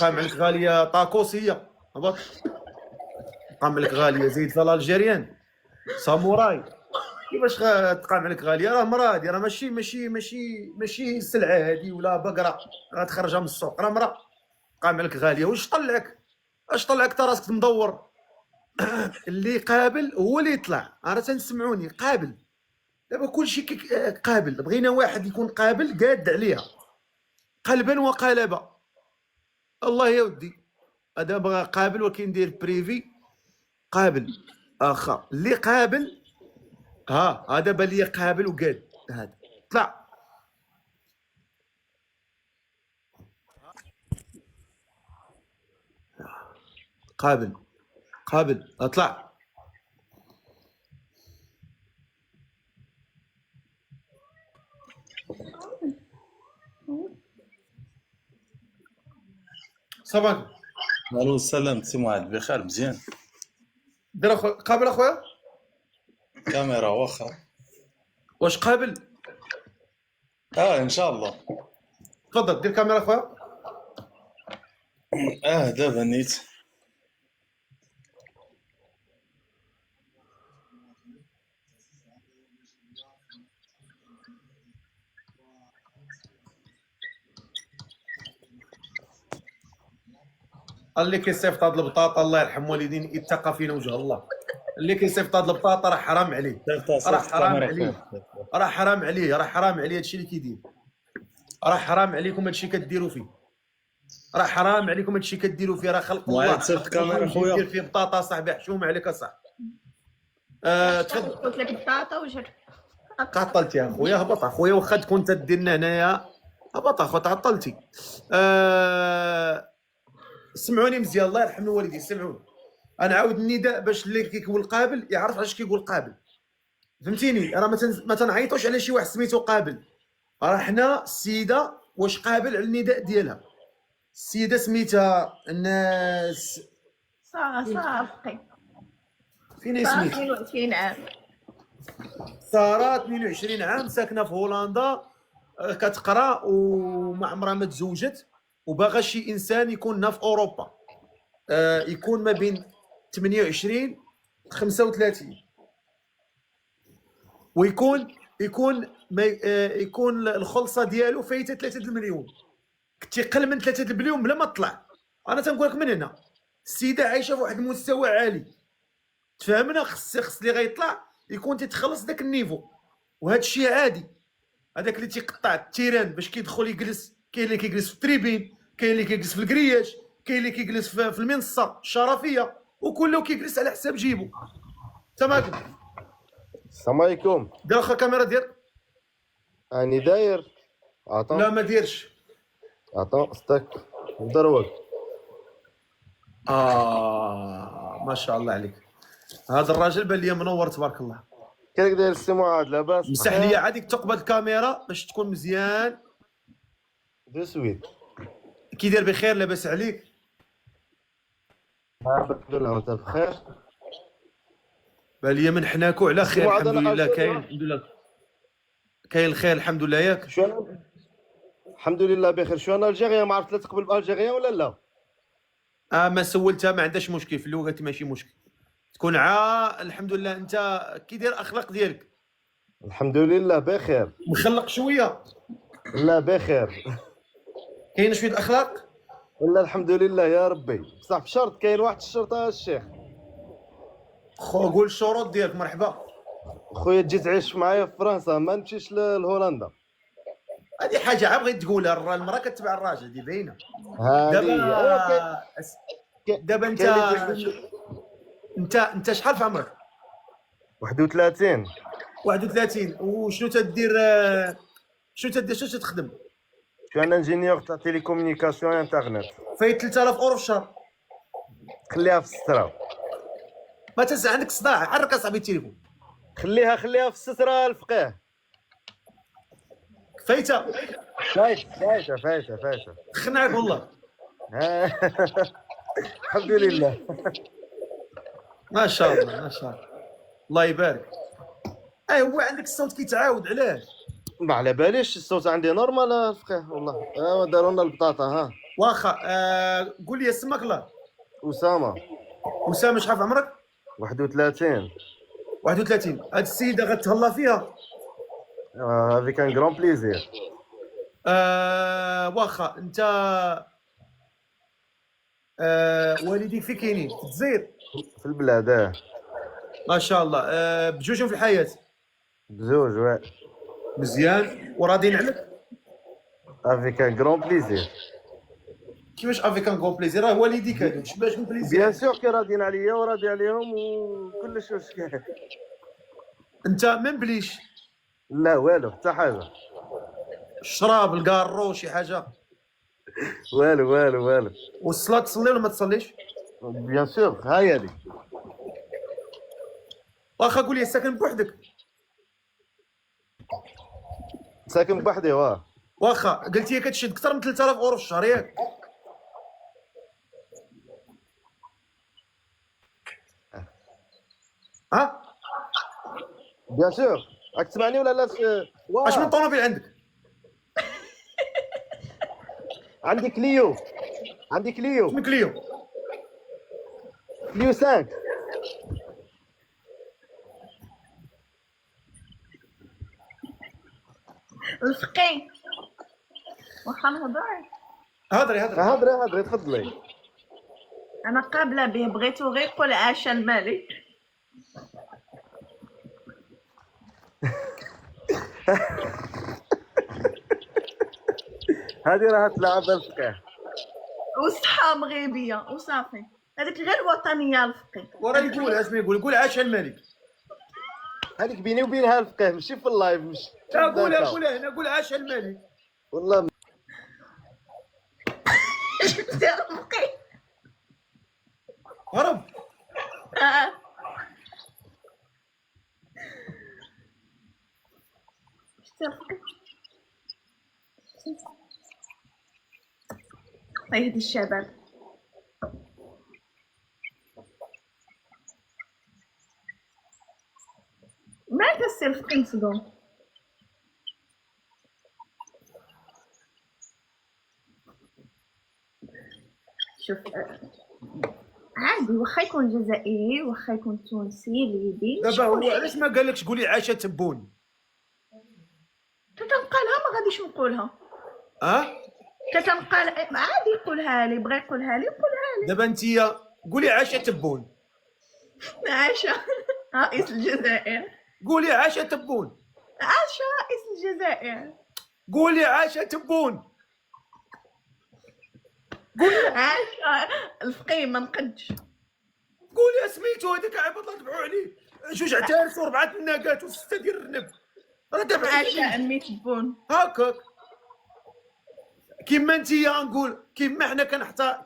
قام عليك غاليه طاكوس هي، هبط. تقام عليك غاليه زيد في الالجيريان ساموراي. كيفاش تقام عليك غاليه؟ راه مرا هادي، راه ماشي سلعه هادي ولا بقره غتخرجها من السوق، راه مرا. قام عليك غاليه، واش طلعك؟ اش طلعك؟ تا راسك مدور. اللي قابل هو اللي يطلع، راه تنسمعوني. قابل دابا كلشي قابل، بغينا واحد يكون قابل قاد عليها قلبا وقالبا. الله يا ودي، هذا بغا قابل ولكن ندير بريفي. قابل اخا اللي قابل، هذا بان لي قابل وقاد. هذا طلع. قابل اطلع. صباح الو السلام سي معاذ، بخير مزيان؟ دير قابل اخويا. كاميرا واخا. واش قابل؟ ان شاء الله. تفضل دير كاميرا اخويا. دابا نيت. اللي كيصيفط هاد البطاطا الله يرحم والدين يتقى فينا وجه الله. اللي كيصيفط هاد البطاطا راه حرام عليه، راه حرام عليه هادشي اللي كيدير. راه حرام عليكم هادشي كديروا فيه، راه حرام عليكم هادشي كديروا فيه. راه خلق الله صيفط كاميرا خويا. دير فيه بطاطا صاحبي، حشومه عليك اصاحبي. تفضل. قلت لك بطاطا وجر. تعطلتي يا خويا، هبط اخويا، واخا تكون تدير لنا هنايا هبط اخو، تعطلتي. سمعوني مزيان، الله يرحم الوالدين، سمعوني. انا عاود النداء باش اللي كيقول قابل يعرف علاش كيقول قابل، فهمتيني؟ راه ما تنعيطوش على شي واحد سميتو قابل. راه حنا السيده واش قابل على النداء ديالها. السيده سميتها الناس صافي فين سميتها؟ 22 عام. ساره 22 عام، ساكنه في هولندا، كتقرا وما عمرها ما تزوجت، وباغا شي انسان يكون في اوروبا، يكون ما بين 28 35، ويكون يكون الخلصه ديالو فايته 3 المليون. كنتي قل من 3 المليون بلا ما طلع. انا تنقول لك من هنا السيده عايشه في واحد المستوى عالي، تفهمنا؟ خص اللي غيطلع يكون تيتخلص داك النيفو، وهذا الشيء عادي. هذاك اللي تيقطع التيران باش كيدخل يجلس، كاين اللي كيجلس في التريبين، كاين اللي كيجلس في الكرياج، كاين اللي كيجلس في المنصه الشرفيه، وكله كيجلس على حساب جيبو. تمام. السلام عليكم. دير اخا كاميرا دير. راني داير. لا ما ديرش. عطا صدق دروك. ما شاء الله عليك، هذا الراجل بان لي منور تبارك الله. كيفك داير السي معاذ؟ لاباس؟ مسح لي عاديك تقبل الكاميرا باش تكون مزيان. دو سويت. كي داير؟ بخير، لاباس عليك؟ الحمد لله. وانت بخير؟ بان لي من حناكو على خير الحمد لله. كاين الحمد لله، كاين الخير الحمد لله. ياك شو الحمد لله بخير. شو انا الجيريا ما عرفت لا تقبل بالجيريا ولا لا؟ ما سولتها، ما عندهاش مشكل في اللغه، ماشي مشكل. تكون الحمد لله. انت كي داير الاخلاق ديالك؟ الحمد لله بخير. مخلق شويه؟ لا بخير. كاين شويه الاخلاق؟ لا الحمد لله يا ربي. بصح بشرط، كاين واحد الشرط يا الشيخ. خو قول الشروط ديالك. مرحبا خويا، تجي تعيش معايا في فرنسا، ما نمشيش لهولندا. هذه حاجه عا بغيت تقولها، المراه كتبع الراجل، دي باينه. دابا انت شحال في عمرك؟ 31. 31. وشنو تدير شنو تخدم؟ شو انا انجينيور تاع تيليكومونيكاسيون انترنت. فاي 3000 اورو في الشهر. خليها في السترة. ما تنسى عندك صداع، حرك اصاحبي التليفون. خليها في السترة الفقيه. فايته فايته خناك والله. الحمد لله. ما شاء الله الله يبارك. هو عندك الصوت كيتعاود، علاش؟ ما على باليش الصوت عندي نورمال الفقيه والله. داروا لنا البطاطا. ها واخا. قول لي اسمك. الله. اسامه شحال في عمرك؟ 31. 31. هاد السيده غتهلا فيها؟ افيك ان غران بليزير. واخا. انت والديك فين كاينين؟ في الجزائر؟ في البلاد. ما شاء الله. بجوجهم في الحياه؟ بزوج. واه مزيان. وراضيين عليك؟ افيك ان غران بليزير. كيفاش افيك ان كون بليزير؟ راه والديك هادو باش من بليزير. بيان سور كي راضيين عليا وراضي عليهم وكلش واش كاين. انت ما مبليش؟ لا والو حتى حاجه. الشراب الكارو شي حاجه؟ والو. والصلاه تصلي ولا ما تصليش؟ بيان سور. هاي هذه. واخا قول لي ساكن بوحدك؟ ساكن بوحدي. واخا قلت لي كتشد اكثر من 3000 اورو في الشهر ياك؟ بيان سور. راك تسمعني ولا لا؟ اش من طوموبيل عندك؟ عندي كليو. شنو كليو 5. الفقيه واخا نهضر. هضري تفضلي. انا قابله به، بغيتو غير قول عاش الملك. هذه راه تلعب الفقيه وصحة مغربيه وصافي. هذيك غير الوطنيه الفقيه. وراه يقول اش ما يقول عاش الملك. هذيك بيني وبينها الفقيه ماشي في اللايف. مش قولها هنا. قول عاش الملك والله. الفقيه هرب. هيدي الشباب. ما كسر الفقيه نصدم. شوف عادي، واخا يكون جزائري واخا يكون تونسي ليبي. دابا هو علاش ما قالكش قولي عاشا تبون؟ تتنقالها ما غاديش نقولها. تتنقال عادي يقولها لي، بغى يقولها لي يقولها لي. دابا انتيا قولي عاشا تبون. عاشا رئيس الجزائر. قولي عاشا تبون. عاشا رئيس الجزائر. قولي عاشا تبون. عاشا الفقيه ما نقدش. قولي سميتو هذاك عباد الله تبعوا عليه. 2 عتارس و4 الناقات و6 ديال الرنب. راه دابا عاشا امي تبون. هاكاك كيما نتيا نقول كيما حنا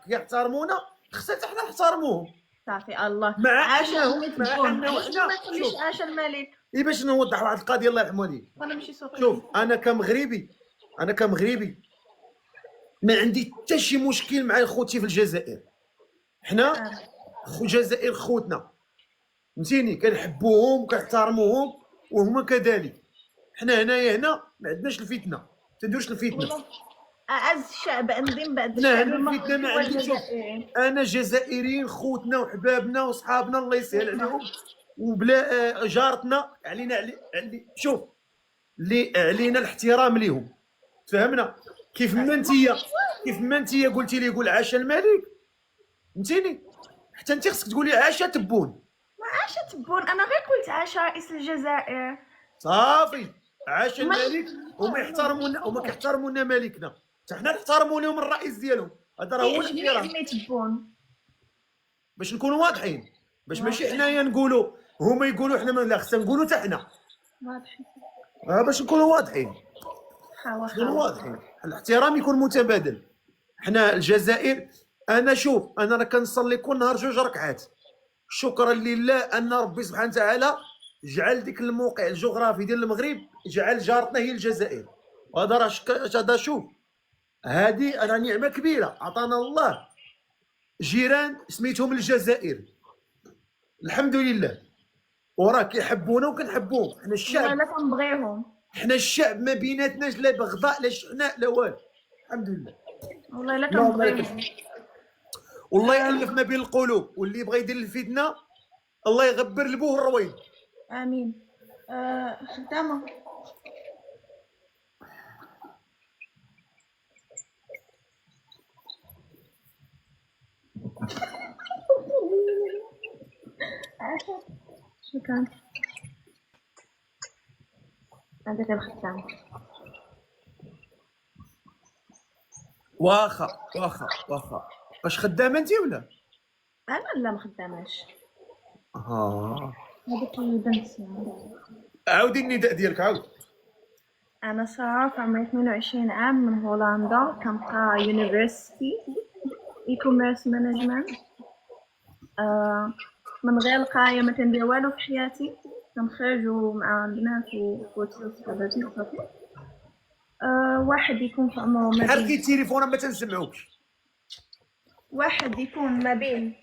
كيحترمونا خصنا حنا نحترموهم. صافي الله. عاشا امي تبون. ما تقوليش عاشا الملك. باش نوضح واحد القضيه الله يرحمه ليه. انا ماشي سوقي. شوف انا كمغربي ما عندي حتى شي مشكل مع خوتي في الجزائر. حنا الجزائر خوتنا فهمتيني، كنحبوهم وكنحترموهم وهما كذلك. حنا هنايا ما عندناش الفتنه، تنديروش الفتنه. اعز الشعب عندي من بعد لا الشعب انا الفتنه ما عنديش. شوف انا جزائريين خوتنا وحبابنا وصحابنا الله يسهل عليهم وبلا جارتنا علينا شوف اللي علينا الاحترام ليهم. تفهمنا؟ كيف ما انتيا قلتي لي قول عاشا الملك فهمتيني، حتى انت خصك تقولي عاشا تبون. عاشا تبون انا غير قلت عاشا رئيس الجزائر. صافي عاشا الملك. هما يحترمونا، هما كيحترمونا ملكنا، حتى حنا نحترموا لهم الرئيس ديالهم. هذا راه هو الاحترام. تبون باش نكونوا واضحين، باش ماشي حنايا نقولوا هما يقولوا حنا لا خصنا نقولوا حتى حنا واضح. باش نكونوا واضحين. نكونوا واضحين، الاحترام يكون متبادل. حنا الجزائر، انا شوف انا راه كنصلي كل نهار 2 ركعات شكرا لله ان ربي سبحانه وتعالى جعل ديك الموقع الجغرافي ديال المغرب، جعل جارتنا هي الجزائر. وهذا راه هذا شوف، هذه راه نعمه كبيره عطانا الله، جيران سميتهم الجزائر، الحمد لله. وراه كيحبونا وكنحبوهم. حنا الشعب، لا كنبغيهم. حنا الشعب ما بيناتناش لا بغضاء لا شحناء لا والو، الحمد لله. والله لا كنبغيهم. والله يألف ما بين القلوب، واللي يبغى يدير الفتنه الله يغبر لبوه الرويض. امين. خدامه. شكرا. هذا غير خدامه. واخا واش خدامه انت ولا؟ انا لا ما خداماش. هذيك البنت عاودي النداء ديالك عاود. انا ساره، في عمري 22 عام، من هولندا، كنقرا يونيفرسيتي اي كوميرس مانجمنت. من غير القرايه ما كندير والو في حياتي، كنخرجوا مع البنات وصحاباتي صافي. واحد يكون في عمره ما حركي بين التليفون ما تنسمعوكش. واحد يكون ما بين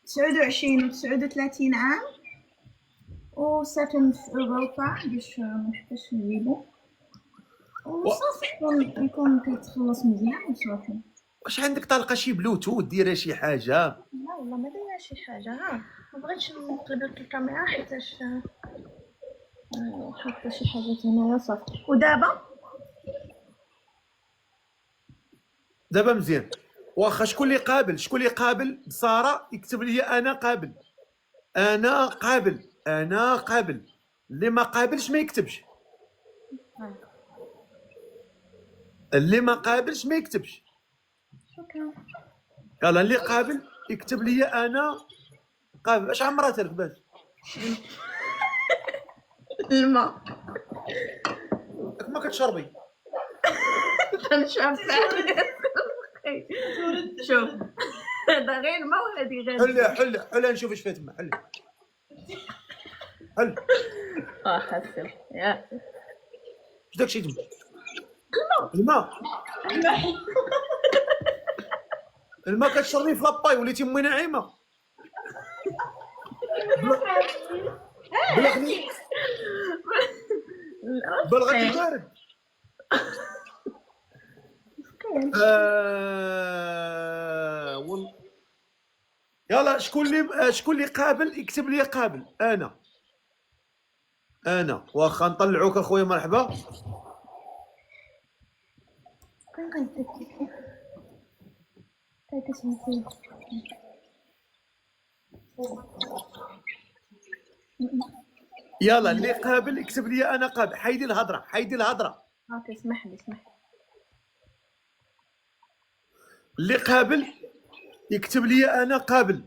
29 و 39 عام، وساكن في اوروبا باش منحتاجش نجيبو، وصافي يكون كيتخلص مزيان وصافي. واش عندك طلقه شي بلوتوث دايره شي حاجه؟ لا والله ما دايره شي حاجه. ما بغيتش نقلب لك الكاميرا حيتاش حاطه شي حاجات هنايا صافي. دابا مزيان. واخا شكون اللي قابل بساره يكتب لي انا قابل. اللي ما قابلش ما يكتبش. شكرا. يلا اللي قابل يكتب لي انا قابل. اش عمرها لك باش الماء ما كتشربي؟ كنشرب شوف هذا غير الماء وهذه غير حل نشوف اش فيها تما. حل حسن يا اش داكشي تما؟ الماء كتشربي في لاباي وليتي امي ناعمه. بلغتي بارد. يلا شكون اللي قابل يكتب لي قابل. انا واخا نطلعوك اخويا مرحبا. يلا اللي قابل يكتب لي انا قابل. حيدي الهضره. اسمح لي. اللي قابل يكتب لي انا قابل.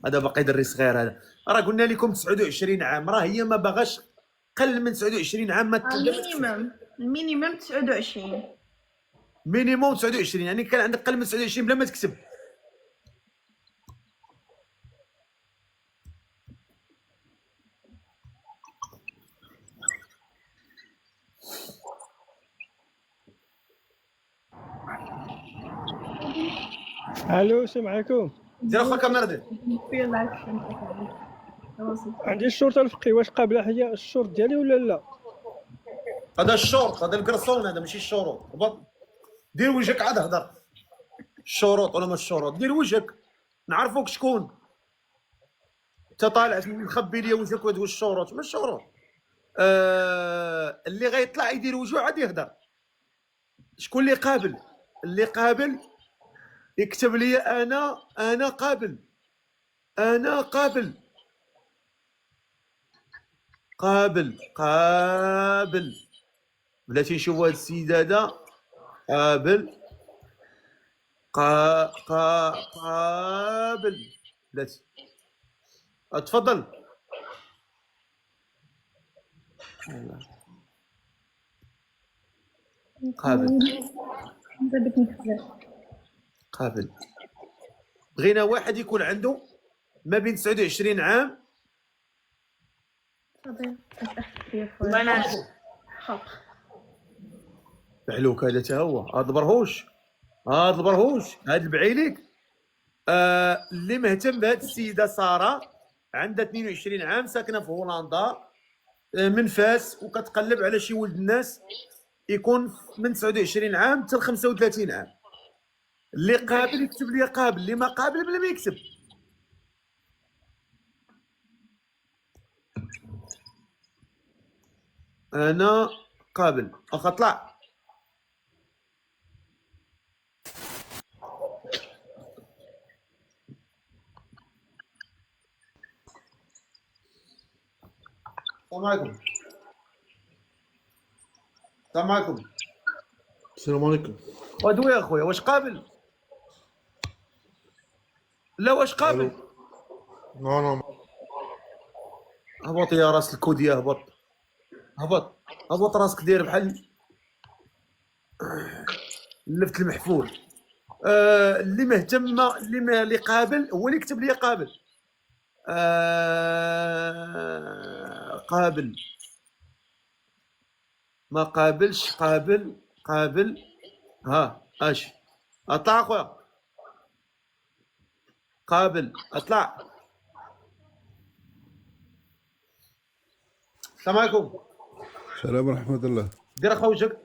هذا باقي دري صغير. هذا راه قلنا لكم 29 عام، راه هي ما باغاش قل من 29 عام. ما المينيمم 29. مينيموم 29، يعني كان عندك قل من 29 بلا ما تكتب. الو السلام عليكم. دير اخويا الكاميرا دير. عندي الشرطه الفقهي، واش قابله هي الشرط ديالي ولا لا؟ هذا الشرط، هذا القرصون، هذا ماشي الشروط. دير وجهك عاد هضر. الشروط ولا ما الشروط؟ دير وجهك نعرفوك شكون. انت طالع مخبي لي وجهك وتقول الشروط، ما الشروط. اللي غيطلع يدير وجهه عاد يهضر. شكون اللي قابل؟ اللي قابل يكتب لي انا قابل. قابل. بلاتي نشوفوا هاد السيد هذا. قابل بلاتي. تفضل. قابل. بغينا واحد يكون عنده ما بين 29 عام. بعلوك هذا تا هو، هذا البرهوش، هذا البرهوش، هذا البعيليك. اللي مهتم بهذه السيده ساره، عندها 22 عام، ساكنه في هولندا، من فاس، وكتقلب على شي ولد الناس يكون من 29 عام حتى ل 35 عام. اللي قابل يكتب لي قابل، اللي ما قابل بلا ما يكتب. انا قابل. اخا طلع. السلام عليكم. السلام عليكم. السلام عليكم. ودوي يا خويا، واش قابل؟ لا واش قابل؟ نو هبط يا راس الكودية، هبط هبط هبط راسك داير بحال لفت المحفول. اللي مهتم، اللي قابل هو اللي يكتب لي قابل. قابل. ما قابلش قابل. قابل. ها اش اطلع اخويا. قابل اطلع. السلام عليكم. السلام ورحمة الله. دير اخا وجهك.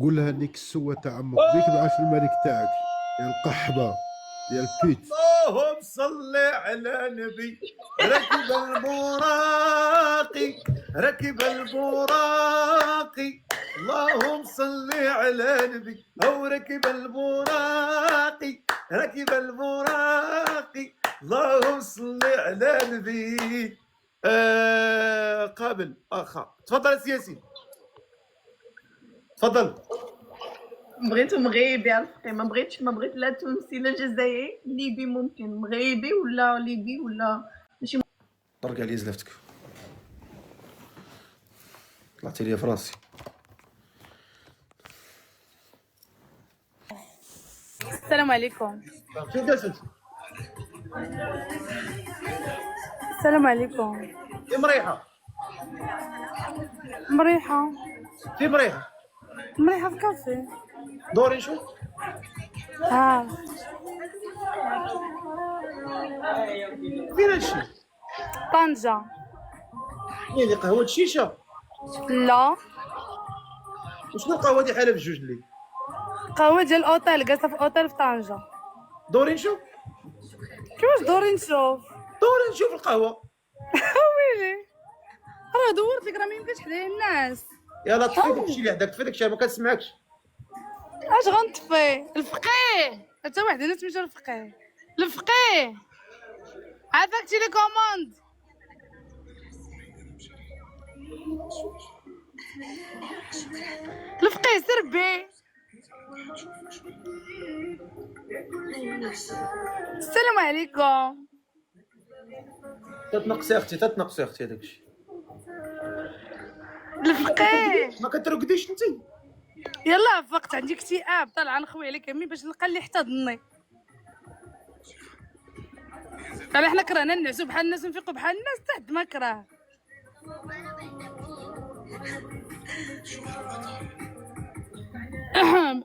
قول لها انك السوة تاع عمك بيك بعرف الملك تاعك يا القحبة يا البيت. اللهم صل على نبي. ركب البراقي، ركب البراقي، اللهم صل على نبي. او ركب البراقي، ركب البراقي، اللهم صل على نبي. قابل اخا. تفضل يا سياسي، تفضل. بغيتو مغيبي الفقي، ما بغيت لا تونسي لا جزائري، ليبي ممكن، مغيبي ولا ليبي ولا ماشي. طرق عليا زلفتك، طلعتي ليا في راسي. السلام عليكم. شنو دازت؟ السلام عليكم. كي مريحة؟ مريحة. كي مريحة؟ مريحة في كافي. دوري نشوف. ها فين هادشي؟ طنجة. يعني قهوة شيشة؟ لا، وشنو القهوة دي حالة بجوج اللي؟ قهوة ديال اوتيل، جالسة في اوتيل في طنجة. دوري نشوف. كيفاش دوري نشوف؟ دوري نشوف القهوة. ويلي راه دورت لك، راه ميمكنش حدايا الناس. يلا طفي داكشي اللي عندك، طفي داكشي، ما كنسمعكش. اش غنطفي؟ الفقيه حتى واحد هنا سميتو الفقيه. الفقيه عافاك تيليكوموند. الفقيه سربي. السلام عليكم. تتنقصي اختي، تتنقصي اختي هذاك الشيء. الفقيه ما كترقديش انت؟ يلا فقت، عندي اكتئاب طالعه نخوي عليك امي باش نلقى اللي يحتضني. قال حنا كرهنا نعسو بحال الناس ونفيقو بحال الناس، تحت ما كره.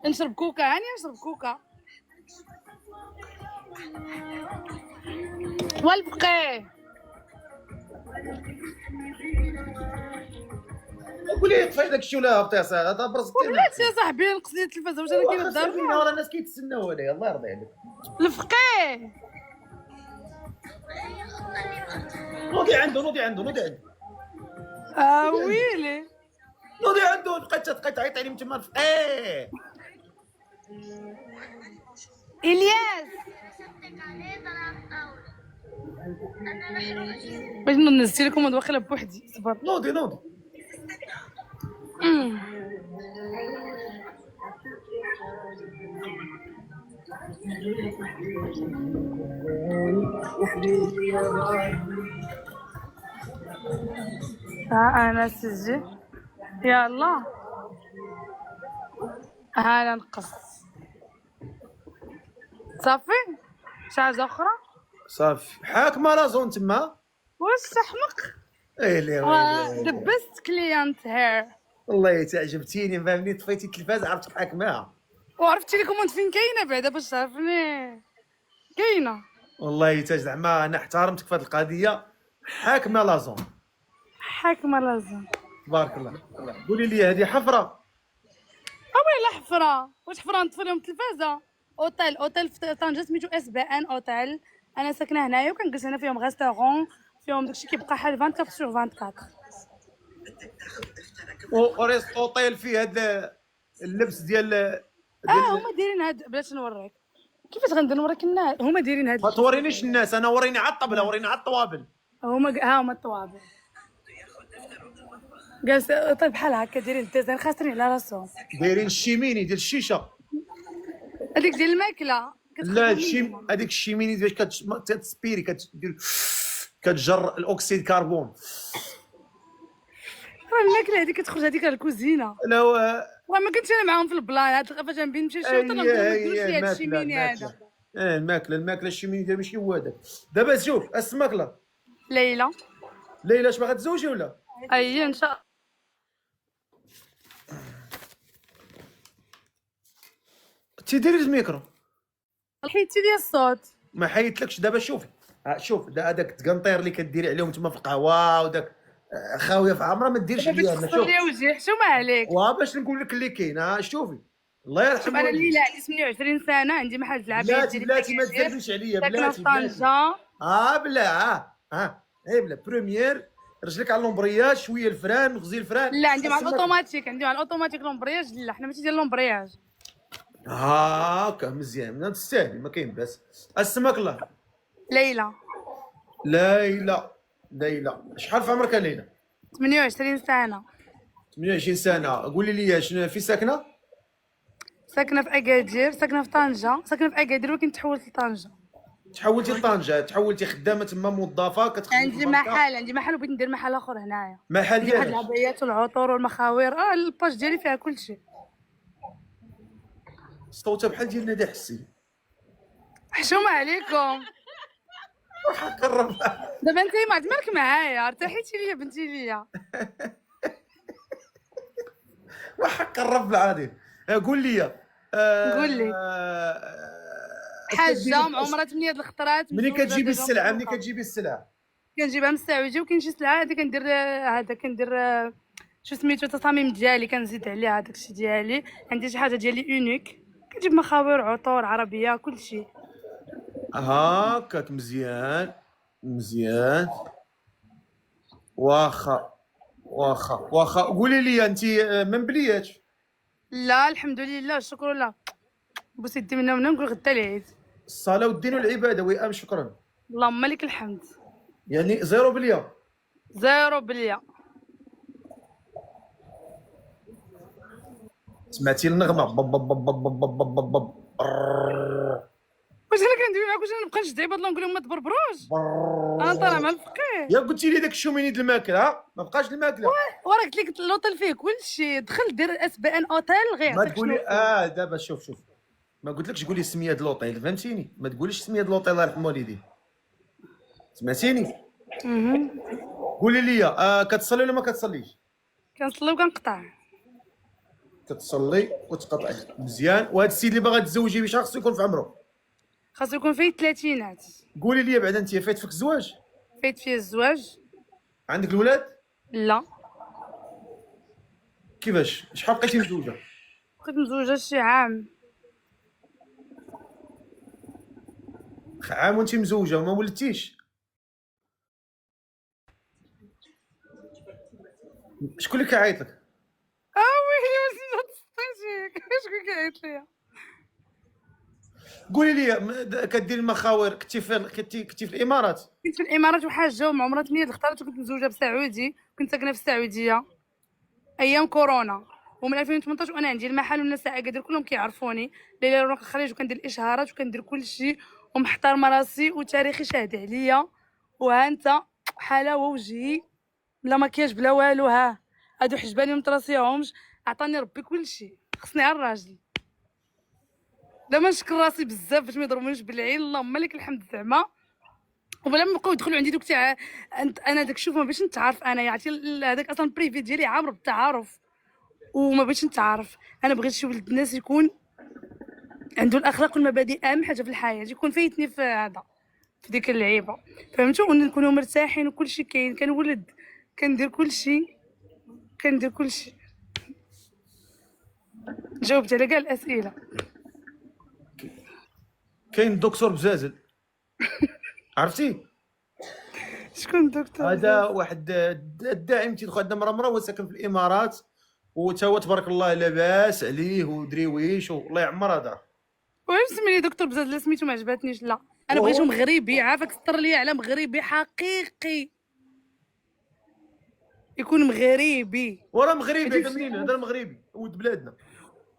نشرب كوكا، هاني نشرب كوكا. والبقيه قولي لي طفي داكشي ولا هبطي يا صاحبي، هذا برزتي. بلاتي يا صاحبي نقص لي التلفازه، واش انا كاين الدار فينا ورا الناس كيتسناو عليا، الله يرضي عليك. الفقيه نوضي عنده، نوضي عنده، نوضي عنده. ويلي نوضي عنده. بقيت تعيط عليه من تما. الفقيه الياس باش ننزل لكم هاد واخيلا بوحدي. صبر. نوضي نوضي. ها انا سجل. يلا ها انا نقص. صافي شي حاجه اخرى. صافي حاكمه لا زون تما. واش تحمق؟ ويلي ذا بيست كليانت هير. والله تعجبتيني فهمني، طفيتي التلفاز عرفتك حاكماها. وعرفتي لي كوموند فين كاينه بعدا باش تعرفني كاينه. والله زعما انا احترمتك في هذه القضيه، حاكمه لا زون. حاكمه لازم. تبارك الله. قولي لي هذه حفره؟ اويلا حفره، واش حفره نطفي لهم التلفازه؟ اوتيل في طنجه سميتو اس بي ان اوتيل، انا ساكنه هنايا وكنجلس هنا فيهم ريستورون، فيهم داكشي كيبقى حال 24 سور 24. وريست اوتيل فيه هذا اللبس ديال هما دايرين هاد، بلاش نوريك كيفاش غندير نوريك الناس. هما دايرين هاد، ما تورينيش الناس، انا وريني على الطبله، وريني على الطوابل. هما الطوابل جالس طيب بحال هكا دايرين الديزاين خاسرين على راسهم. دايرين الشيميني ديال الشيشه. هذيك ديال الماكله. لا هذيك الشيميني باش كتسبيري كتدير كتجر الاكسيد كربون. راه الماكله هذيك كتخرج هذيك الكوزينه. لا راه ما كنتش انا معاهم في البلان، هاد فاش غنبي نمشي نشوف هاد الشيميني هذا. الماكله الشيميني ديال ماشي هو هذاك. دابا شوف الماكله ليلى اش باغا تزوجي ولا؟ اي ان شاء الله. تيديري الميكرو. حيدتي لي الصوت. ما حيدتلكش دابا. شوفي شوف هذاك التقنطير اللي كديري عليهم تما في القهوه وداك خاويه في عمرها ما ديرش عليها. باش تخسر لي وجهي حشومه عليك. باش نقول لك اللي كاين. شوفي الله يرحم انا الليله عندي 28 سنه، عندي محل العباد ديالي. بلاتي ما تزربيش عليا بلاتي. طنجه بلا بلا بريمير رجلك على لومبرياج، شويه الفران، غزي الفران. لا عندي مع الاوتوماتيك، عندي مع الاوتوماتيك لومبرياج. لا حنا ماشي ديال لومبرياج. هاكا مزيان، ما تستاهلي ما كاين باس. اسمك الله. ليلى شحال في عمرك ليلى؟ 28 سنه. 28 سنه. قولي لي شنو في ساكنه؟ ساكنه في اكادير، ساكنه في طنجه، ساكنه في اكادير ولكن تحولت لطنجه. تحولتي لطنجه، تحولتي خدامه تما موظفه كتخدمي. عندي محل وبغيت ندير محل اخر هنايا. محل ديالك؟ واحد العبايات والعطور والمخاوير. الباج ديالي فيها كلشي. صوتها بحال ديال نادي حسين. حشومه عليكم. قرب دابا انت ما عاد مالك معايا، ارتحيتي ليا بنتي ليا. قرب بالعادي. قول لي قول لي. حاجه معمره 8 الخطرات. ملي كتجيبي السلعه كنجيبها من السعوديه، وكاين شي سلعه هادي كندير هذا كندير شو سميتو التصاميم ديالي كنزيد عليها داكشي ديالي. عندي شي حاجه ديالي اونيك، كنجيب مخاوير عطور عربيه كلشي. هاكاك مزيان. واخا قولي لي انت من بليات؟ لا الحمد لله الشكر لله. بوس يدي منا نقول غدا العيد. الصلاه والدين والعباده ويام شكرا. اللهم لك الحمد. يعني زيرو بليا. سمعتي النغمه واش انا كندوي معاك؟ واش انا نبقى نشد عباد الله نقول لهم ما تبربروش؟ انا طالع مع الفقيه. يا قلتي لي داك الشوميني د الماكله ما بقاش الماكله. وراه قلت لك اللوطيل فيه كلشي. دخل دير اس بي ان اوتيل غير ما تقولي دابا شوف ما قلتلكش قولي السميه د اللوطيل فهمتيني. ما تقوليش السميه د اللوطيل الله يرحم والديك. سمعتيني؟ قولي لي كتصلي ولا ما كتصليش؟ كنصلي وكنقطع. كتصلي وتقطعي مزيان. وهذا السيد اللي باغا تزوجي باش خاصو يكون في عمره؟ خاصو يكون فيه الثلاثينات. قولي لي بعدا انت فايت فيك الزواج؟ فايت فيه الزواج. عندك الولاد؟ لا. كيفاش؟ شحال بقيتي مزوجه؟ بقيت مزوجه شي عام. عام وانت مزوجه وما ولدتيش؟ شكون اللي كيعيط لك؟ ويلي واش ما تصدقيش. شكون كيعيط ليا؟ قولي لي كدير المخاور. كنتي في الامارات؟ كنت في الامارات وحاجه ومعمره 8 الخطرات، وكنت مزوجه بسعودي، كنت ساكنه في السعوديه ايام كورونا. ومن 2018 وانا عندي المحل والناس اكادير كلهم كيعرفوني. ليلى رونق الخليج وكندير الاشهارات وكندير كلشي ومحترمه راسي وتاريخي شاهد عليا. وها انت حلاوه وجهي بلا مكياج بلا والو. ها هادو حجباني متراسيهمش عطاني ربي كلشي. خصني على الراجل. دابا نشكر راسي بزاف باش ما يضربونيش بالعين. اللهم لك الحمد زعما. وبلا ما بقاو يدخلوا عندي دوك تاع انا داك شوف ما بغيتش نتعارف. انا عرفتي هذاك اصلا بريفي ديالي عامر بالتعارف وما بغيتش نتعارف. انا بغيت شي ولد الناس يكون عنده الاخلاق والمبادئ اهم حاجه في الحياه. يكون فايتني في هذا في ديك اللعيبه فهمتوا. ونكونوا مرتاحين وكلشي كاين. كنولد كندير كلشي. جاوبت على كاع الاسئله. كاين الدكتور بزازل عرفتي؟ شكون الدكتور؟ هذا واحد الداعم تيدخل عندنا مرة هو ساكن في الامارات وتا هو تبارك الله لاباس عليه ودريويش والله يعمرها دار. وعلاش سمي لي دكتور بزاز؟ سميتو ما عجبتنيش. لا انا بغيتو مغربي. عافاك سطر لي على مغربي حقيقي. يكون مغربي. وراه مغربي. هذا منين؟ هذا مغربي ولد بلادنا.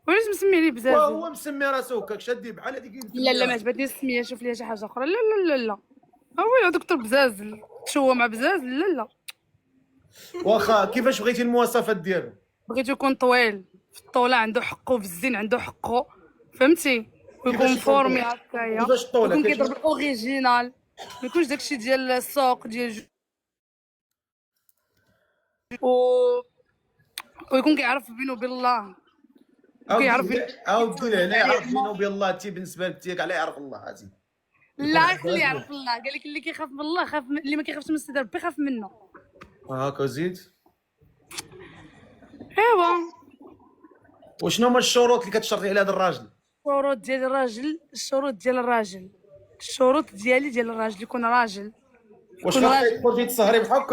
وعلاش مسمي لي بزاز؟ وهو مسمي راسو هكاك شادي بحال هذيك. لا ما عجبتنيش السميه. شوف ليها شي حاجه اخرى. لا هو دكتور بزاز تشوه مع بزاز. لا واخا كيفاش بغيتي المواصفات ديالو؟ بغيتو يكون طويل في الطوله عنده حقه في الزين عنده حقه فهمتي. ويكون فورمي هكايا. كيفاش الطوله؟ يكون كيضرب الاوريجينال ما يكونش داكشي ديال السوق ديال ويكون كيعرف بينه وبين الله. كيعرف عاود لي هنا يعرف بينه وبين الله. انت بالنسبه لك تياك على يعرف الله هاتي. لا خليه يعرف الله. قال لك اللي كيخاف من الله خاف اللي ما كيخافش من السيد ربي خاف منه. هاكا زيد. ايوا وشنو هما الشروط اللي كتشرطي على هذا الراجل؟ الشروط ديال الراجل يكون راجل. واش خاصك تسهري بحالك؟